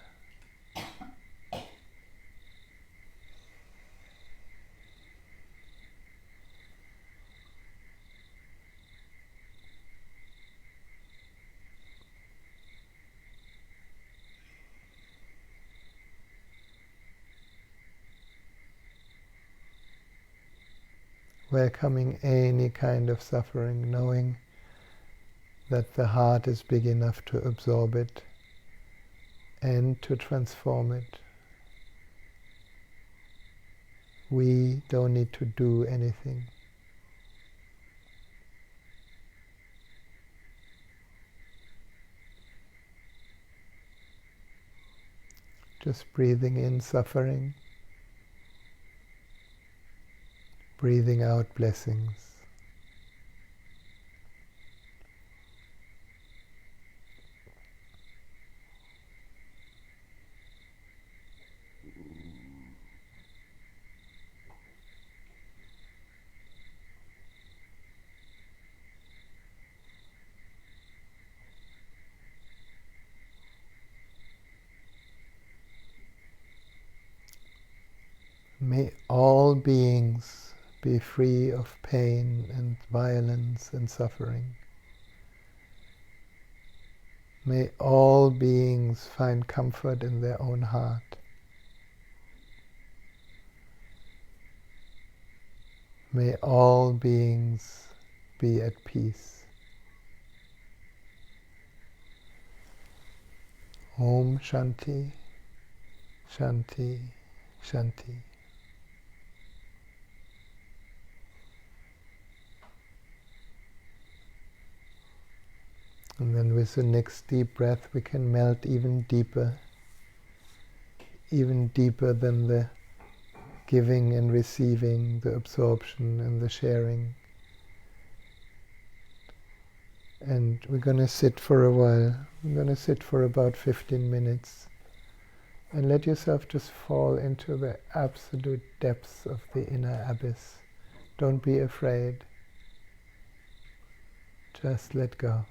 Welcoming any kind of suffering, knowing that the heart is big enough to absorb it and to transform it. We don't need to do anything. Just breathing in suffering, breathing out blessings. May all beings be free of pain and violence and suffering. May all beings find comfort in their own heart. May all beings be at peace. Om Shanti, Shanti, Shanti. And then with the next deep breath we can melt even deeper than the giving and receiving, the absorption and the sharing. And we're going to sit for a while. I'm going to sit for about 15 minutes. And let yourself just fall into the absolute depths of the inner abyss. Don't be afraid. Just let go.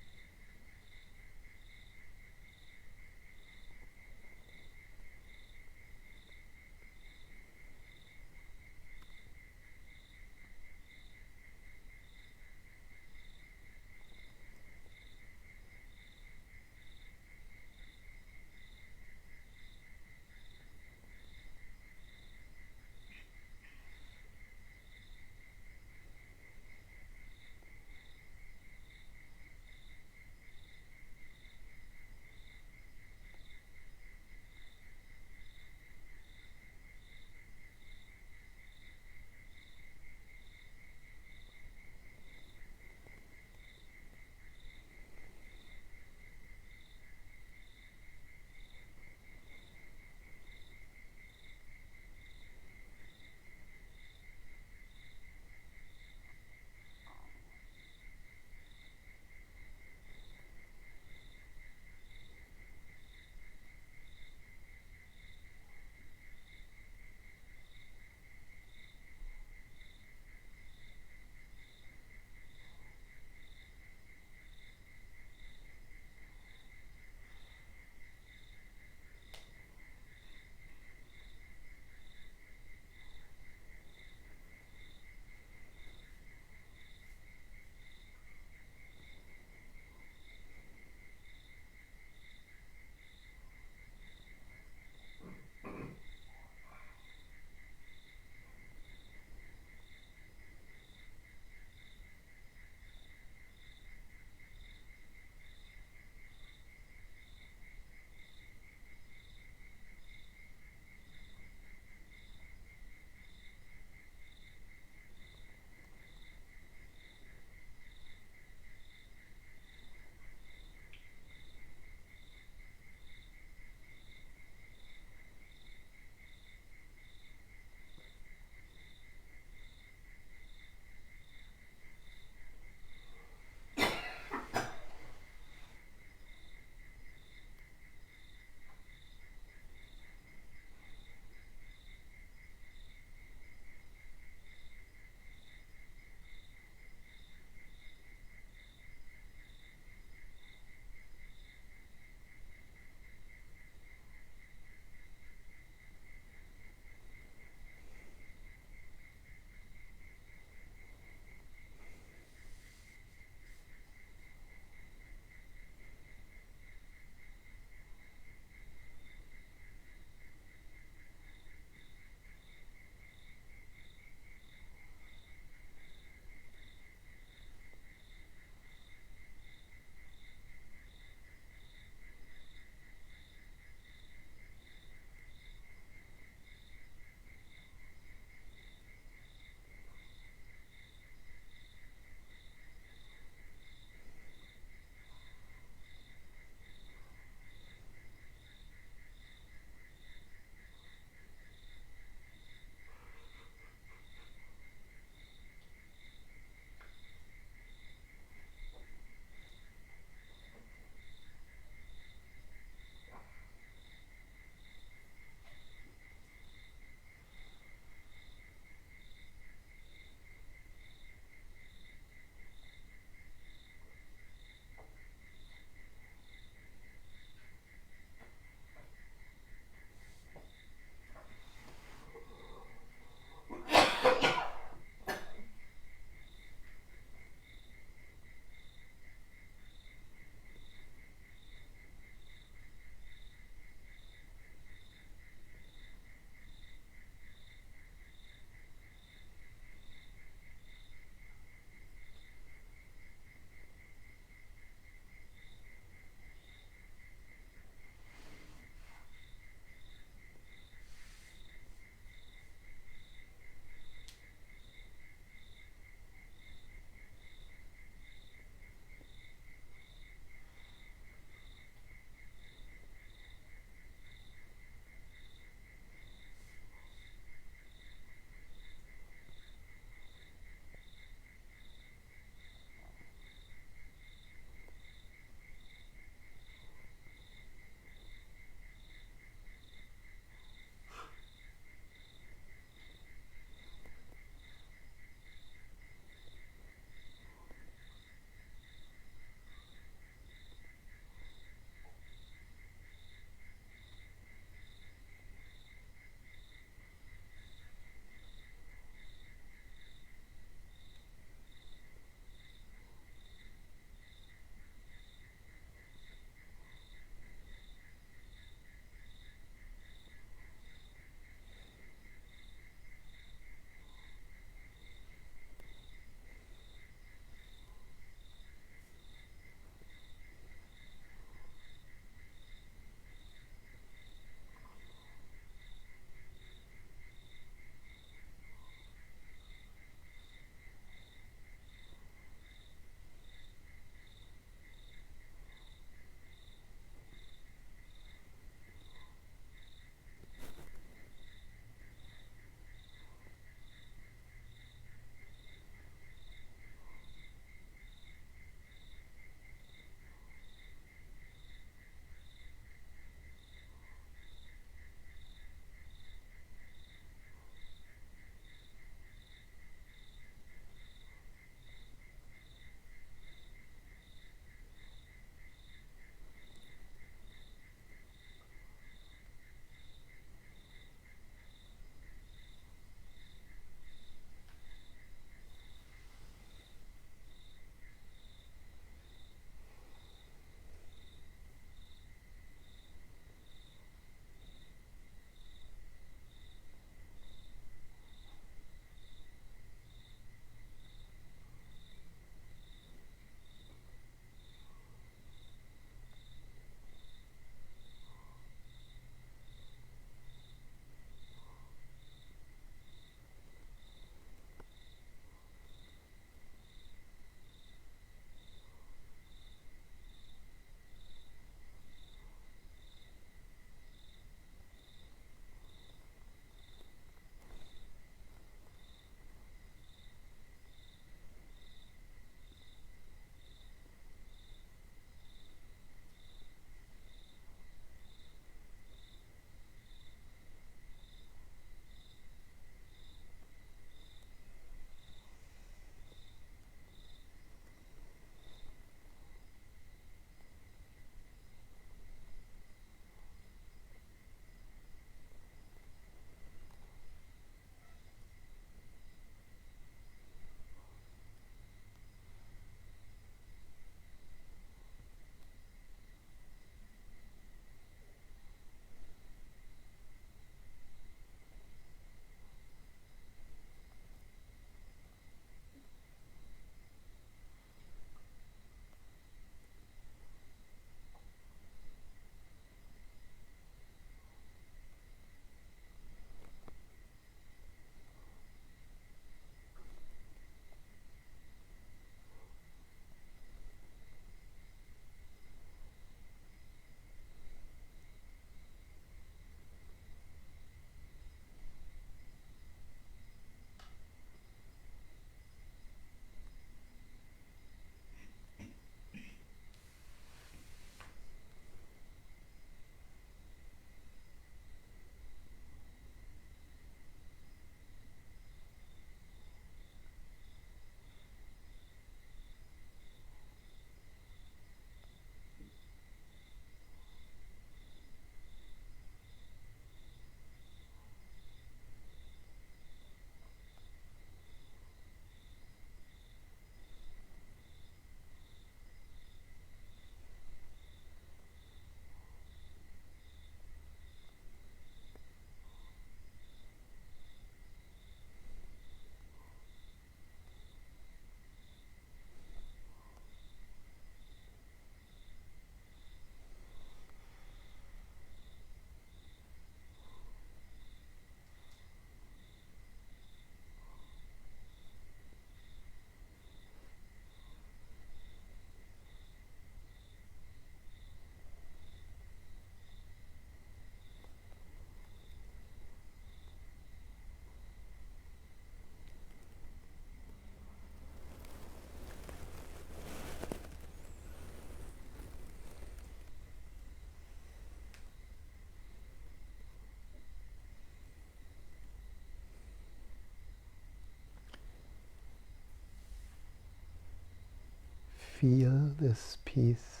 feel this peace.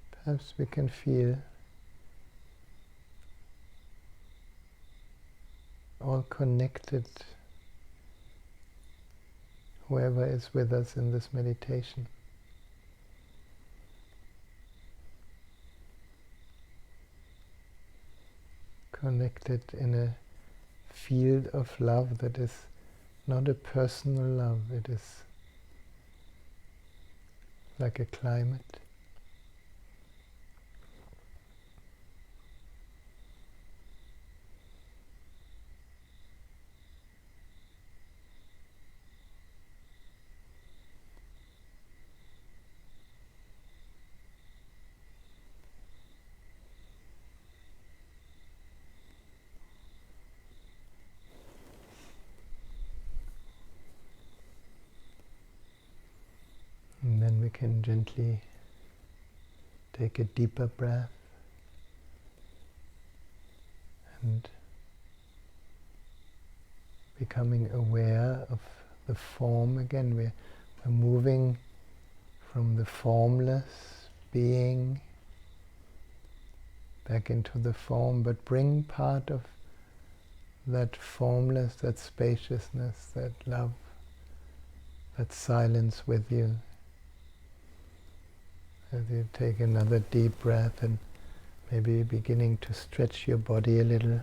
Perhaps we can feel all connected, whoever is with us in this meditation. Connected in a field of love that is not a personal love, it is like a climate. And then we can gently take a deeper breath and becoming aware of the form again. We're moving from the formless being back into the form, but bring part of that formless, that spaciousness, that love, that silence with you. As you take another deep breath and maybe beginning to stretch your body a little.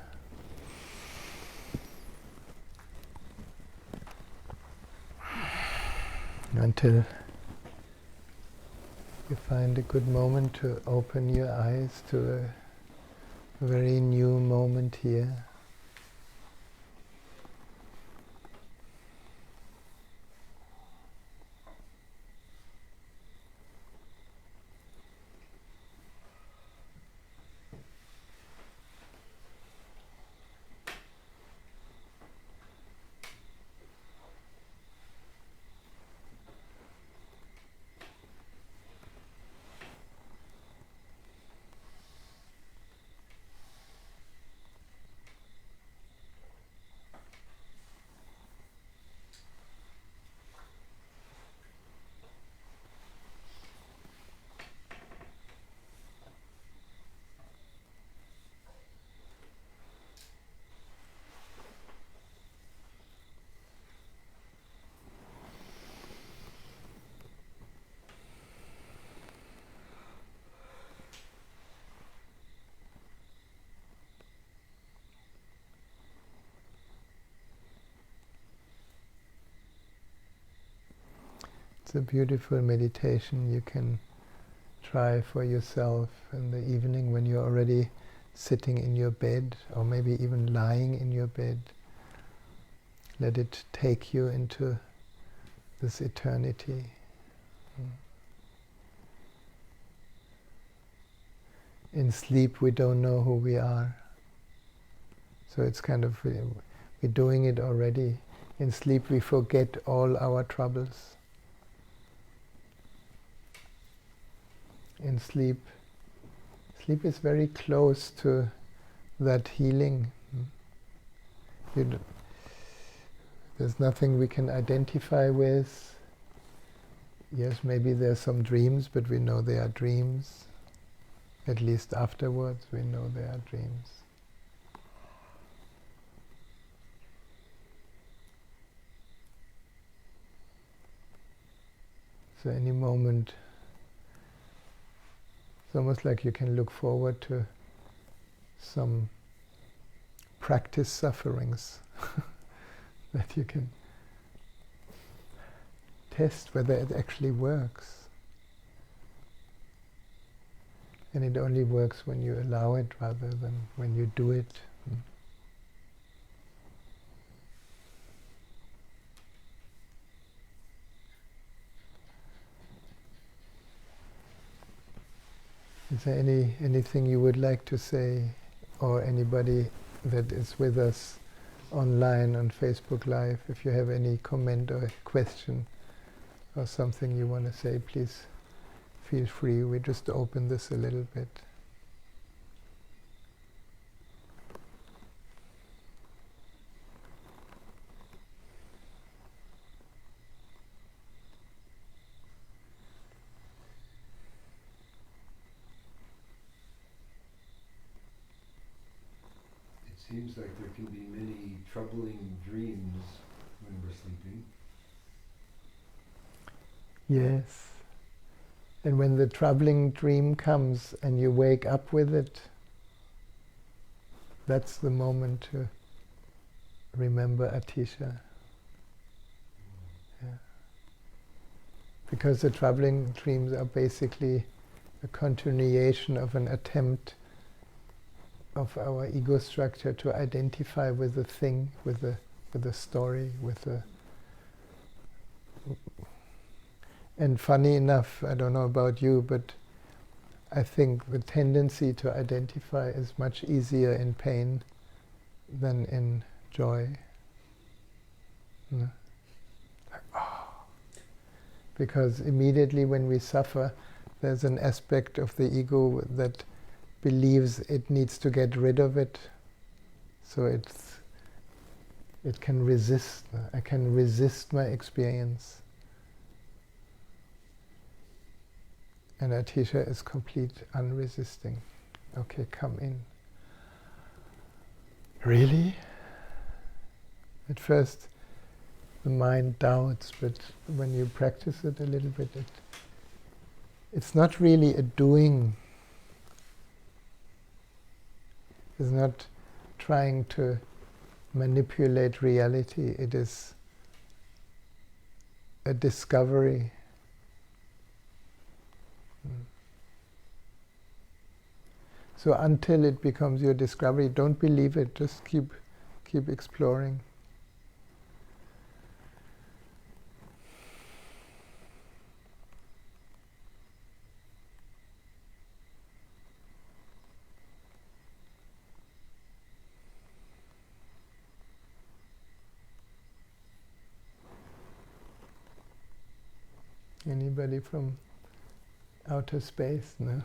Until you find a good moment to open your eyes to a very new moment here. It's a beautiful meditation you can try for yourself in the evening when you're already sitting in your bed, or maybe even lying in your bed. Let it take you into this eternity. In sleep we don't know who we are. So it's kind of, we're doing it already. In sleep we forget all our troubles. In sleep is very close to that healing. There's nothing we can identify with. Yes, maybe there's some dreams, but we know they are dreams. At least afterwards we know they are dreams. So any moment, it's almost like you can look forward to some practice sufferings that you can test whether it actually works. And it only works when you allow it rather than when you do it. Is there anything you would like to say, or anybody that is with us online on Facebook Live, if you have any comment or question or something you want to say, please feel free. We just open this a little bit. seems like there can be many troubling dreams when we're sleeping. Yes. And when the troubling dream comes and you wake up with it, that's the moment to remember Atisha. Yeah. Because the troubling dreams are basically a continuation of an attempt of our ego structure to identify with the thing, with the story, with the... And funny enough, I don't know about you, but I think the tendency to identify is much easier in pain than in joy. No? Like, oh. Because immediately when we suffer, there's an aspect of the ego that believes it needs to get rid of it, so it can resist. I can resist my experience. And Atisha is complete unresisting. Okay, come in. Really? At first the mind doubts, but when you practice it a little bit, it's not really a doing. It's not trying to manipulate reality. It is a discovery. So until it becomes your discovery, don't believe it. Just keep exploring. Anybody from outer space? No?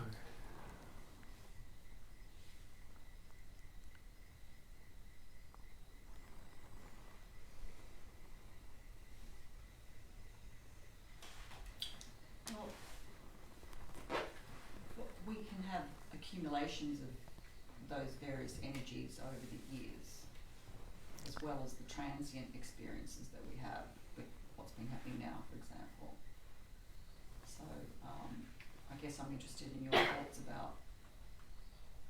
Well, we can have accumulations of those various energies over the years, as well as the transient experiences that we have with what's been happening now, for example. So I guess I'm interested in your thoughts about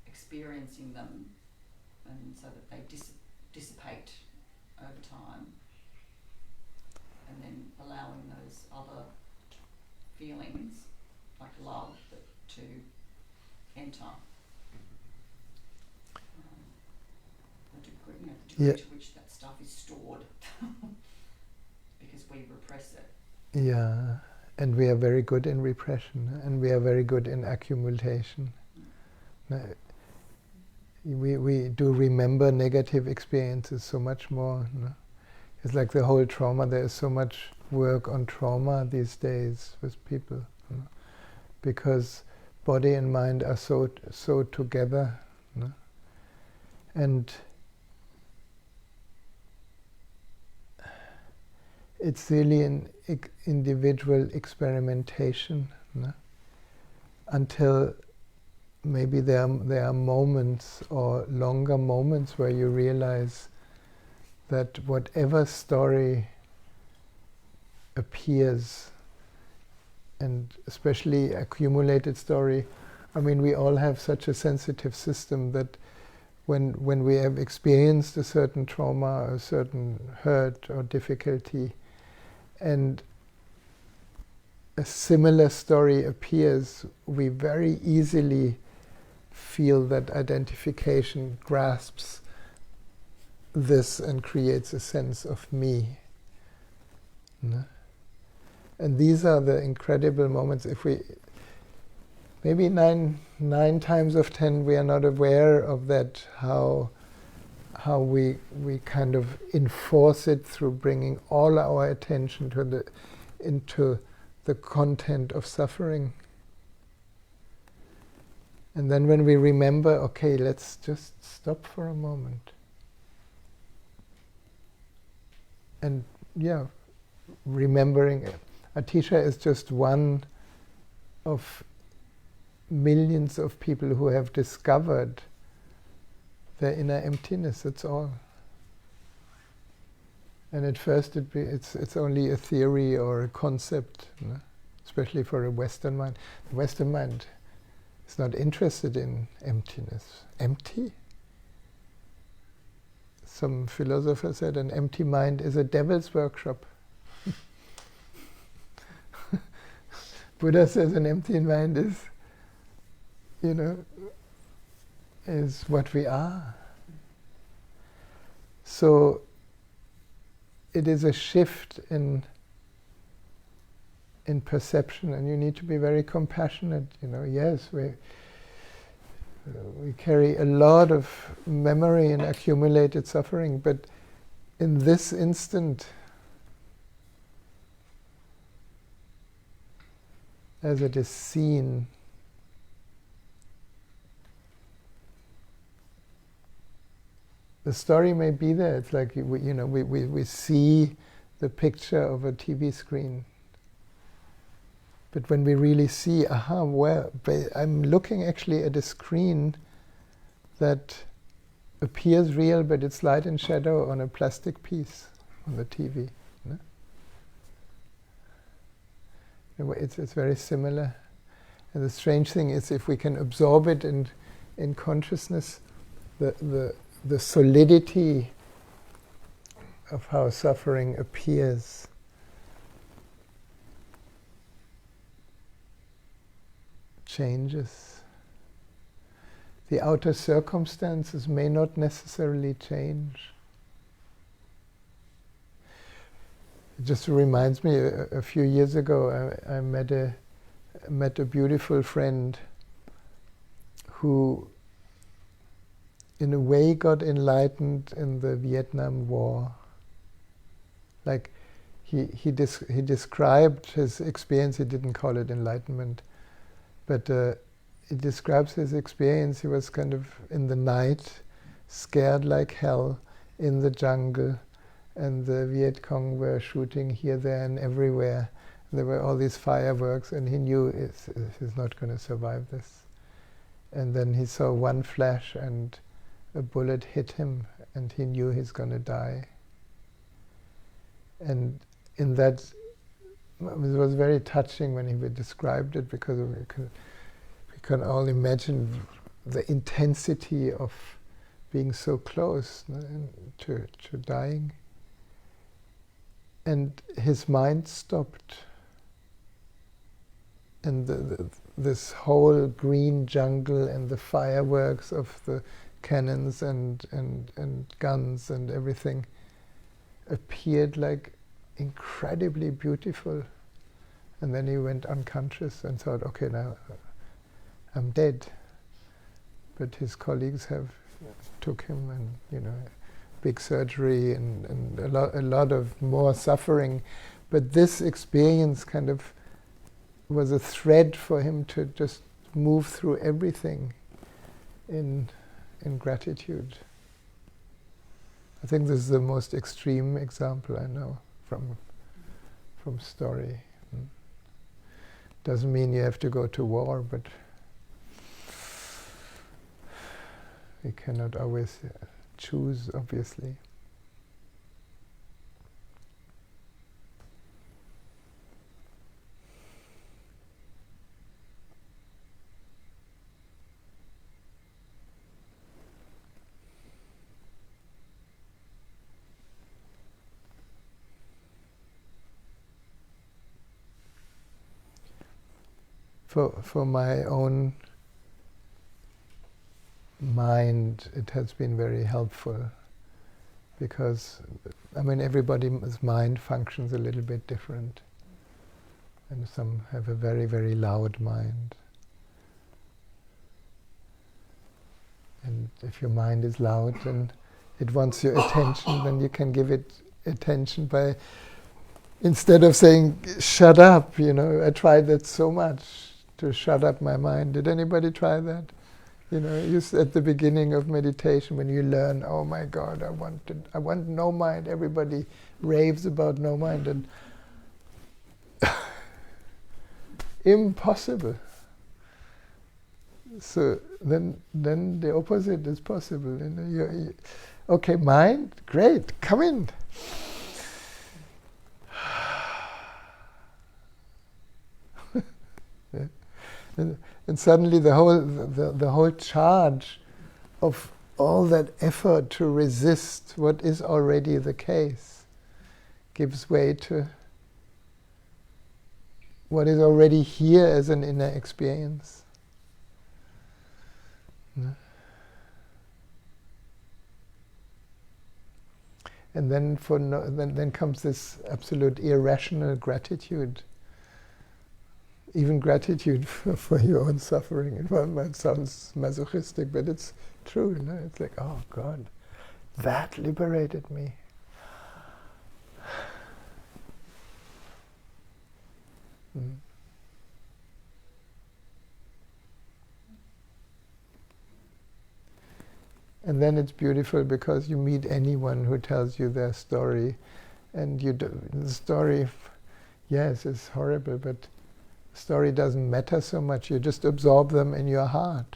experiencing them, and so that they dissipate over time, and then allowing those other feelings like love to enter. The degree to which that stuff is stored because we repress it. Yeah, and we are very good in repression, and we are very good in accumulation. We do remember negative experiences so much more. No? It's like the whole trauma. There is so much work on trauma these days with people, no? Because body and mind are so together, no? And it's really an individual experimentation, no? Until maybe there are moments or longer moments where you realize that whatever story appears, and especially accumulated story, I mean, we all have such a sensitive system that when we have experienced a certain trauma, a certain hurt or difficulty, and a similar story appears, we very easily feel that identification grasps this and creates a sense of me. No? And these are the incredible moments. If we, maybe nine times of 10, we are not aware of that, how we kind of enforce it through bringing all our attention into the content of suffering. And then when we remember, okay, let's just stop for a moment. And yeah, remembering it. Atisha is just one of millions of people who have discovered their inner emptiness, that's all. And at first it's only a theory or a concept, especially for a Western mind. The Western mind is not interested in emptiness. Empty? Some philosopher said an empty mind is a devil's workshop. Buddha says an empty mind is what we are. So it is a shift in perception, and you need to be very compassionate. Yes, we carry a lot of memory and accumulated suffering, but in this instant, as it is seen, the story may be there. It's like we see the picture of a TV screen. But when we really see, I'm looking actually at a screen that appears real, but it's light and shadow on a plastic piece on the TV. No? It's very similar. And the strange thing is, if we can absorb it in consciousness, the solidity of how suffering appears changes. The outer circumstances may not necessarily change. It just reminds me, a few years ago I met a beautiful friend who in a way got enlightened in the Vietnam War. Like he described his experience. He didn't call it enlightenment, but he describes his experience. He was kind of in the night, scared like hell, in the jungle, and the Viet Cong were shooting here, there, and everywhere. There were all these fireworks, and he knew he's not going to survive this. And then he saw one flash, and a bullet hit him, and he knew he's going to die. And in that, it was very touching when he described it, because we can all imagine the intensity of being so close to dying. And his mind stopped. And this whole green jungle and the fireworks of the cannons and guns and everything appeared like incredibly beautiful. And then he went unconscious and thought, okay, now I'm dead. But his colleagues took him, and big surgery and a lot of more suffering. But this experience kind of was a thread for him to just move through everything in gratitude. I think this is the most extreme example I know from story. Doesn't mean you have to go to war, but we cannot always choose, obviously. For my own mind, it has been very helpful, because everybody's mind functions a little bit different, and some have a very, very loud mind. And if your mind is loud and it wants your attention, then you can give it attention by, instead of saying, shut up, I tried that so much, to shut up my mind. Did anybody try that? At the beginning of meditation, when you learn, oh my God, I want no mind. Everybody raves about no mind, and impossible. So then the opposite is possible. Okay, mind, great, come in. Yeah. And suddenly the whole charge of all that effort to resist what is already the case gives way to what is already here as an inner experience. And then then comes this absolute irrational gratitude. Even gratitude for your own suffering. It might sound masochistic, but it's true. You know? It's like, oh God, that liberated me. Mm. And then it's beautiful because you meet anyone who tells you their story, and the story, yes, it's horrible, but the story doesn't matter so much. You just absorb them in your heart.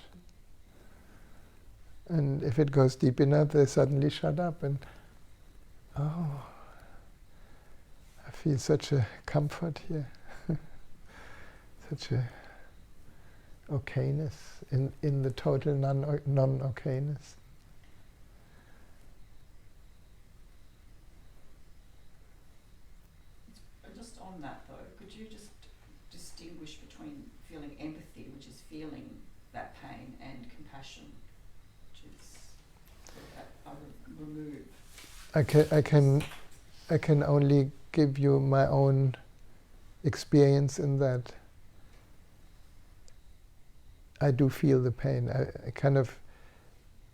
And if it goes deep enough, they suddenly shut up and, oh, I feel such a comfort here. Such a okayness in the total non-okayness. Just on that though, could you just distinguish between feeling empathy, which is feeling that pain, and compassion, which is sort of that remove? I can only give you my own experience in that. I do feel the pain. I kind of,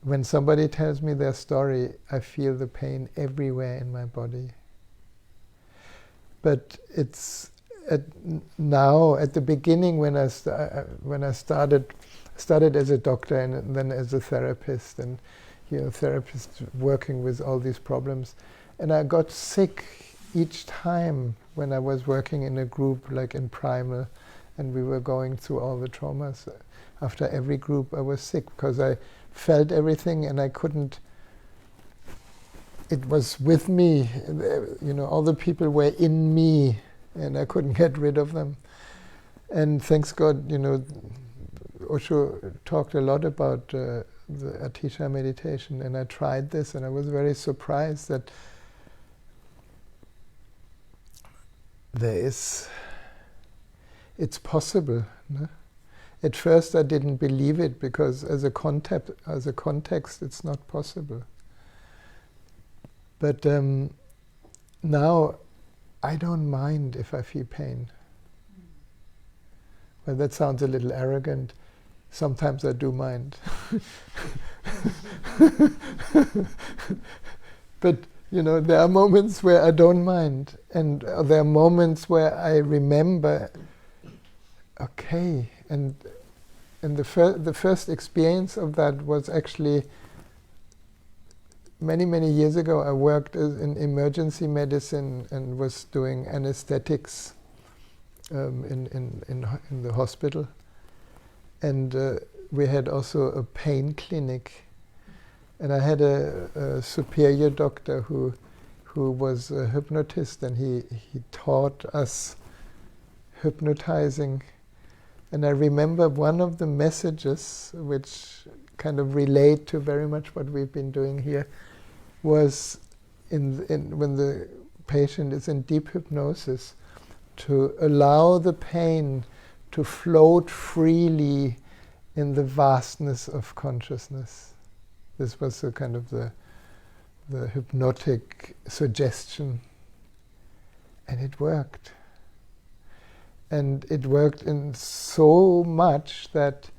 when somebody tells me their story, I feel the pain everywhere in my body. But it's now at the beginning when I started as a doctor and then as a therapist, and therapist working with all these problems, and I got sick each time when I was working in a group like in Primal, and we were going through all the traumas. After every group I was sick because I felt everything and I couldn't. It was with me, all the people were in me and I couldn't get rid of them. And thanks God, Osho talked a lot about the Atisha meditation, and I tried this and I was very surprised that it's possible. No? At first I didn't believe it because as a context it's not possible. But now I don't mind if I feel pain. Well, that sounds a little arrogant. Sometimes I do mind. But there are moments where I don't mind, and there are moments where I remember, okay, and the first experience of that was actually many years ago. I worked in emergency medicine and was doing anesthetics in the hospital, and we had also a pain clinic, and I had a superior doctor who was a hypnotist, and he taught us hypnotizing. And I remember one of the messages, which kind of relate to very much what we've been doing here, was when the patient is in deep hypnosis, to allow the pain to float freely in the vastness of consciousness. This was the kind of the hypnotic suggestion, and it worked. And it worked in so much that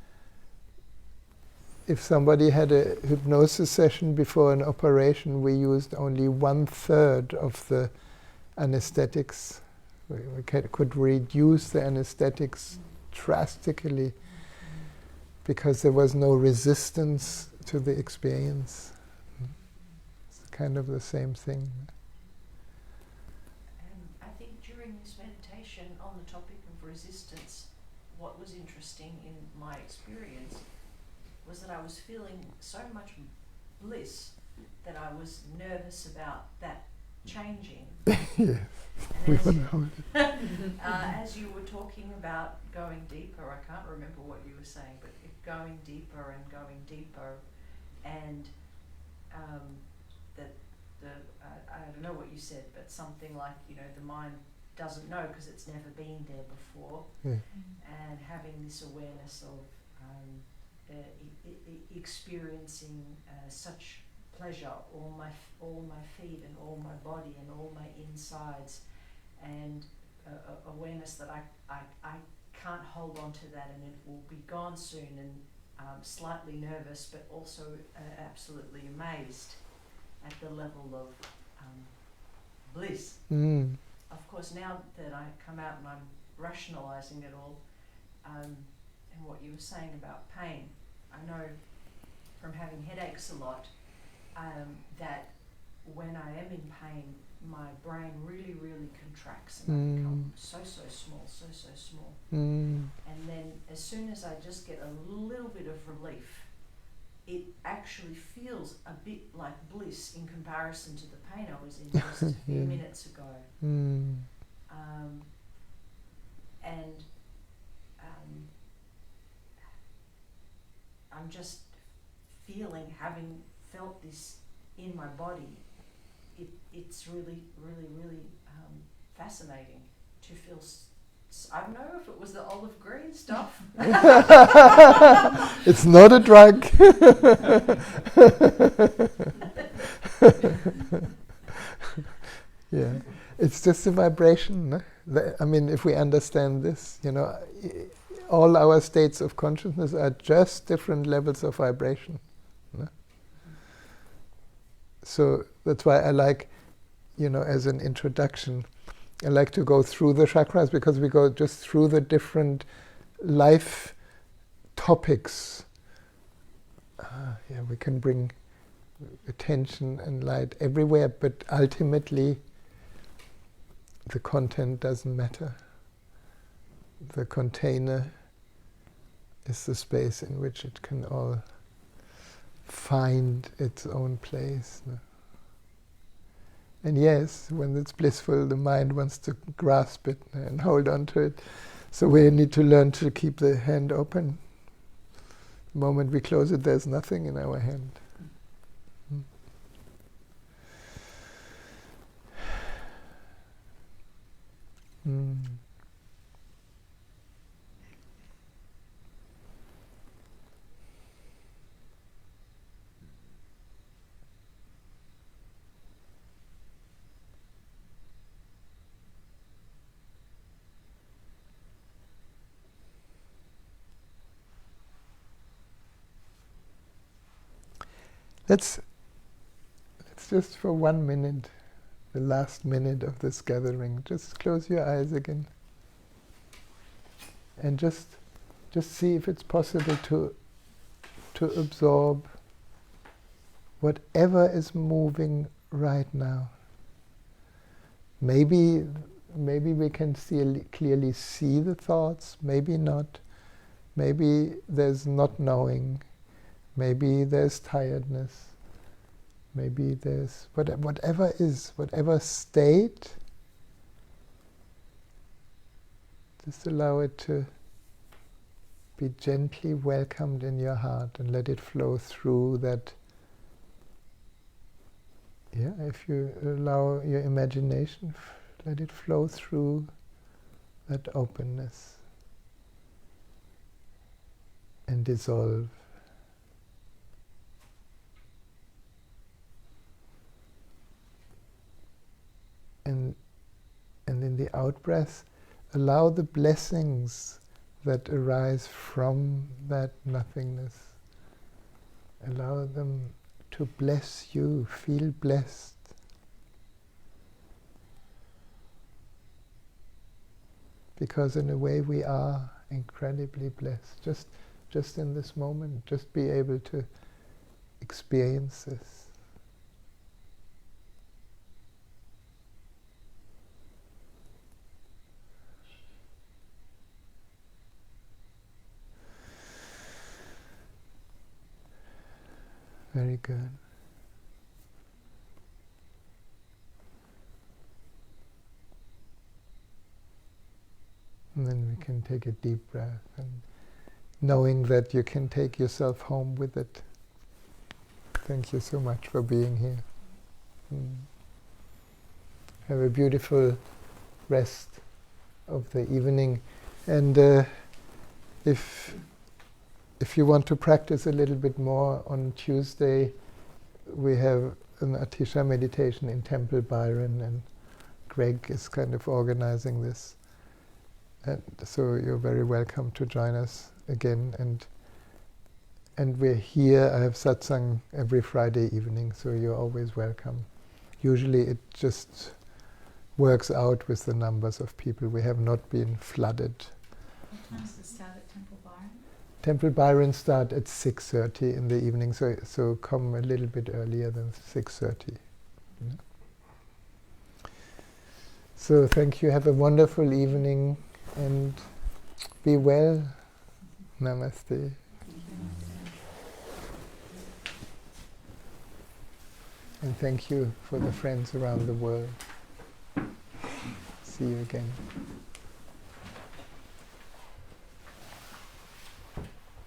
if somebody had a hypnosis session before an operation, we used only 1/3 of the anesthetics. We could reduce the anesthetics drastically because there was no resistance to the experience. It's kind of the same thing. I think during this meditation on the topic of resistance, what was interesting in my experience was that I was feeling so much bliss that I was nervous about that changing. Yes, we want to hold it. As you were talking about going deeper, I can't remember what you were saying, but going deeper and going deeper, and that I don't know what you said, but something like, you know, the mind doesn't know because it's never been there before, Yeah. and having this awareness of experiencing such pleasure, all my feet and all my body and all my insides, and awareness that I can't hold on to that and it will be gone soon, and slightly nervous but also absolutely amazed at the level of bliss. Of course, now that I come out and I'm rationalizing it all, and what you were saying about pain, I know from having headaches a lot, that when I am in pain, my brain really, really contracts and I become so small. And then as soon as I just get a little bit of relief, it actually feels a bit like bliss in comparison to the pain I was in just a few minutes ago. I'm just feeling, having felt this in my body, it's really, really, really fascinating to feel. I don't know if it was the olive green stuff. It's not a drug. Yeah, it's just a vibration. No? I mean, if we understand this, you know, all our states of consciousness are just different levels of vibration. No? So that's why I like, you know, as an introduction, I like to go through the chakras, because we go just through the different life topics. Yeah, we can bring attention and light everywhere, but ultimately the content doesn't matter. The container is the space in which it can all find its own place. No? And yes, when it's blissful, the mind wants to grasp it and hold on to it. So we need to learn to keep the hand open. The moment we close it, there's nothing in our hand. Let's just for 1 minute, the last minute of this gathering, just close your eyes again, and just see if it's possible to absorb whatever is moving right now. Maybe we can clearly see the thoughts, maybe not. Maybe there's not knowing. Maybe there's tiredness. Maybe there's whatever state, just allow it to be gently welcomed in your heart and let it flow through that. Yeah, if you allow your imagination, let it flow through that openness and dissolve. And in the out-breath, allow the blessings that arise from that nothingness. Allow them to bless you. Feel blessed. Because in a way we are incredibly blessed. Just in this moment, just be able to experience this. Very good. And then we can take a deep breath, and knowing that you can take yourself home with it. Thank you so much for being here. Have a beautiful rest of the evening. And if you want to practice a little bit more, on Tuesday we have an Atisha meditation in Temple Byron, and Greg is kind of organizing this. And so you're very welcome to join us again. And we're here. I have Satsang every Friday evening, so you're always welcome. Usually it just works out with the numbers of people. We have not been flooded. What time does it start at Temple Byron? Temple Byron start at 6:30 in the evening, so come a little bit earlier than 6:30. Yeah. So thank you. Have a wonderful evening and be well. Namaste. And thank you for the friends around the world. See you again.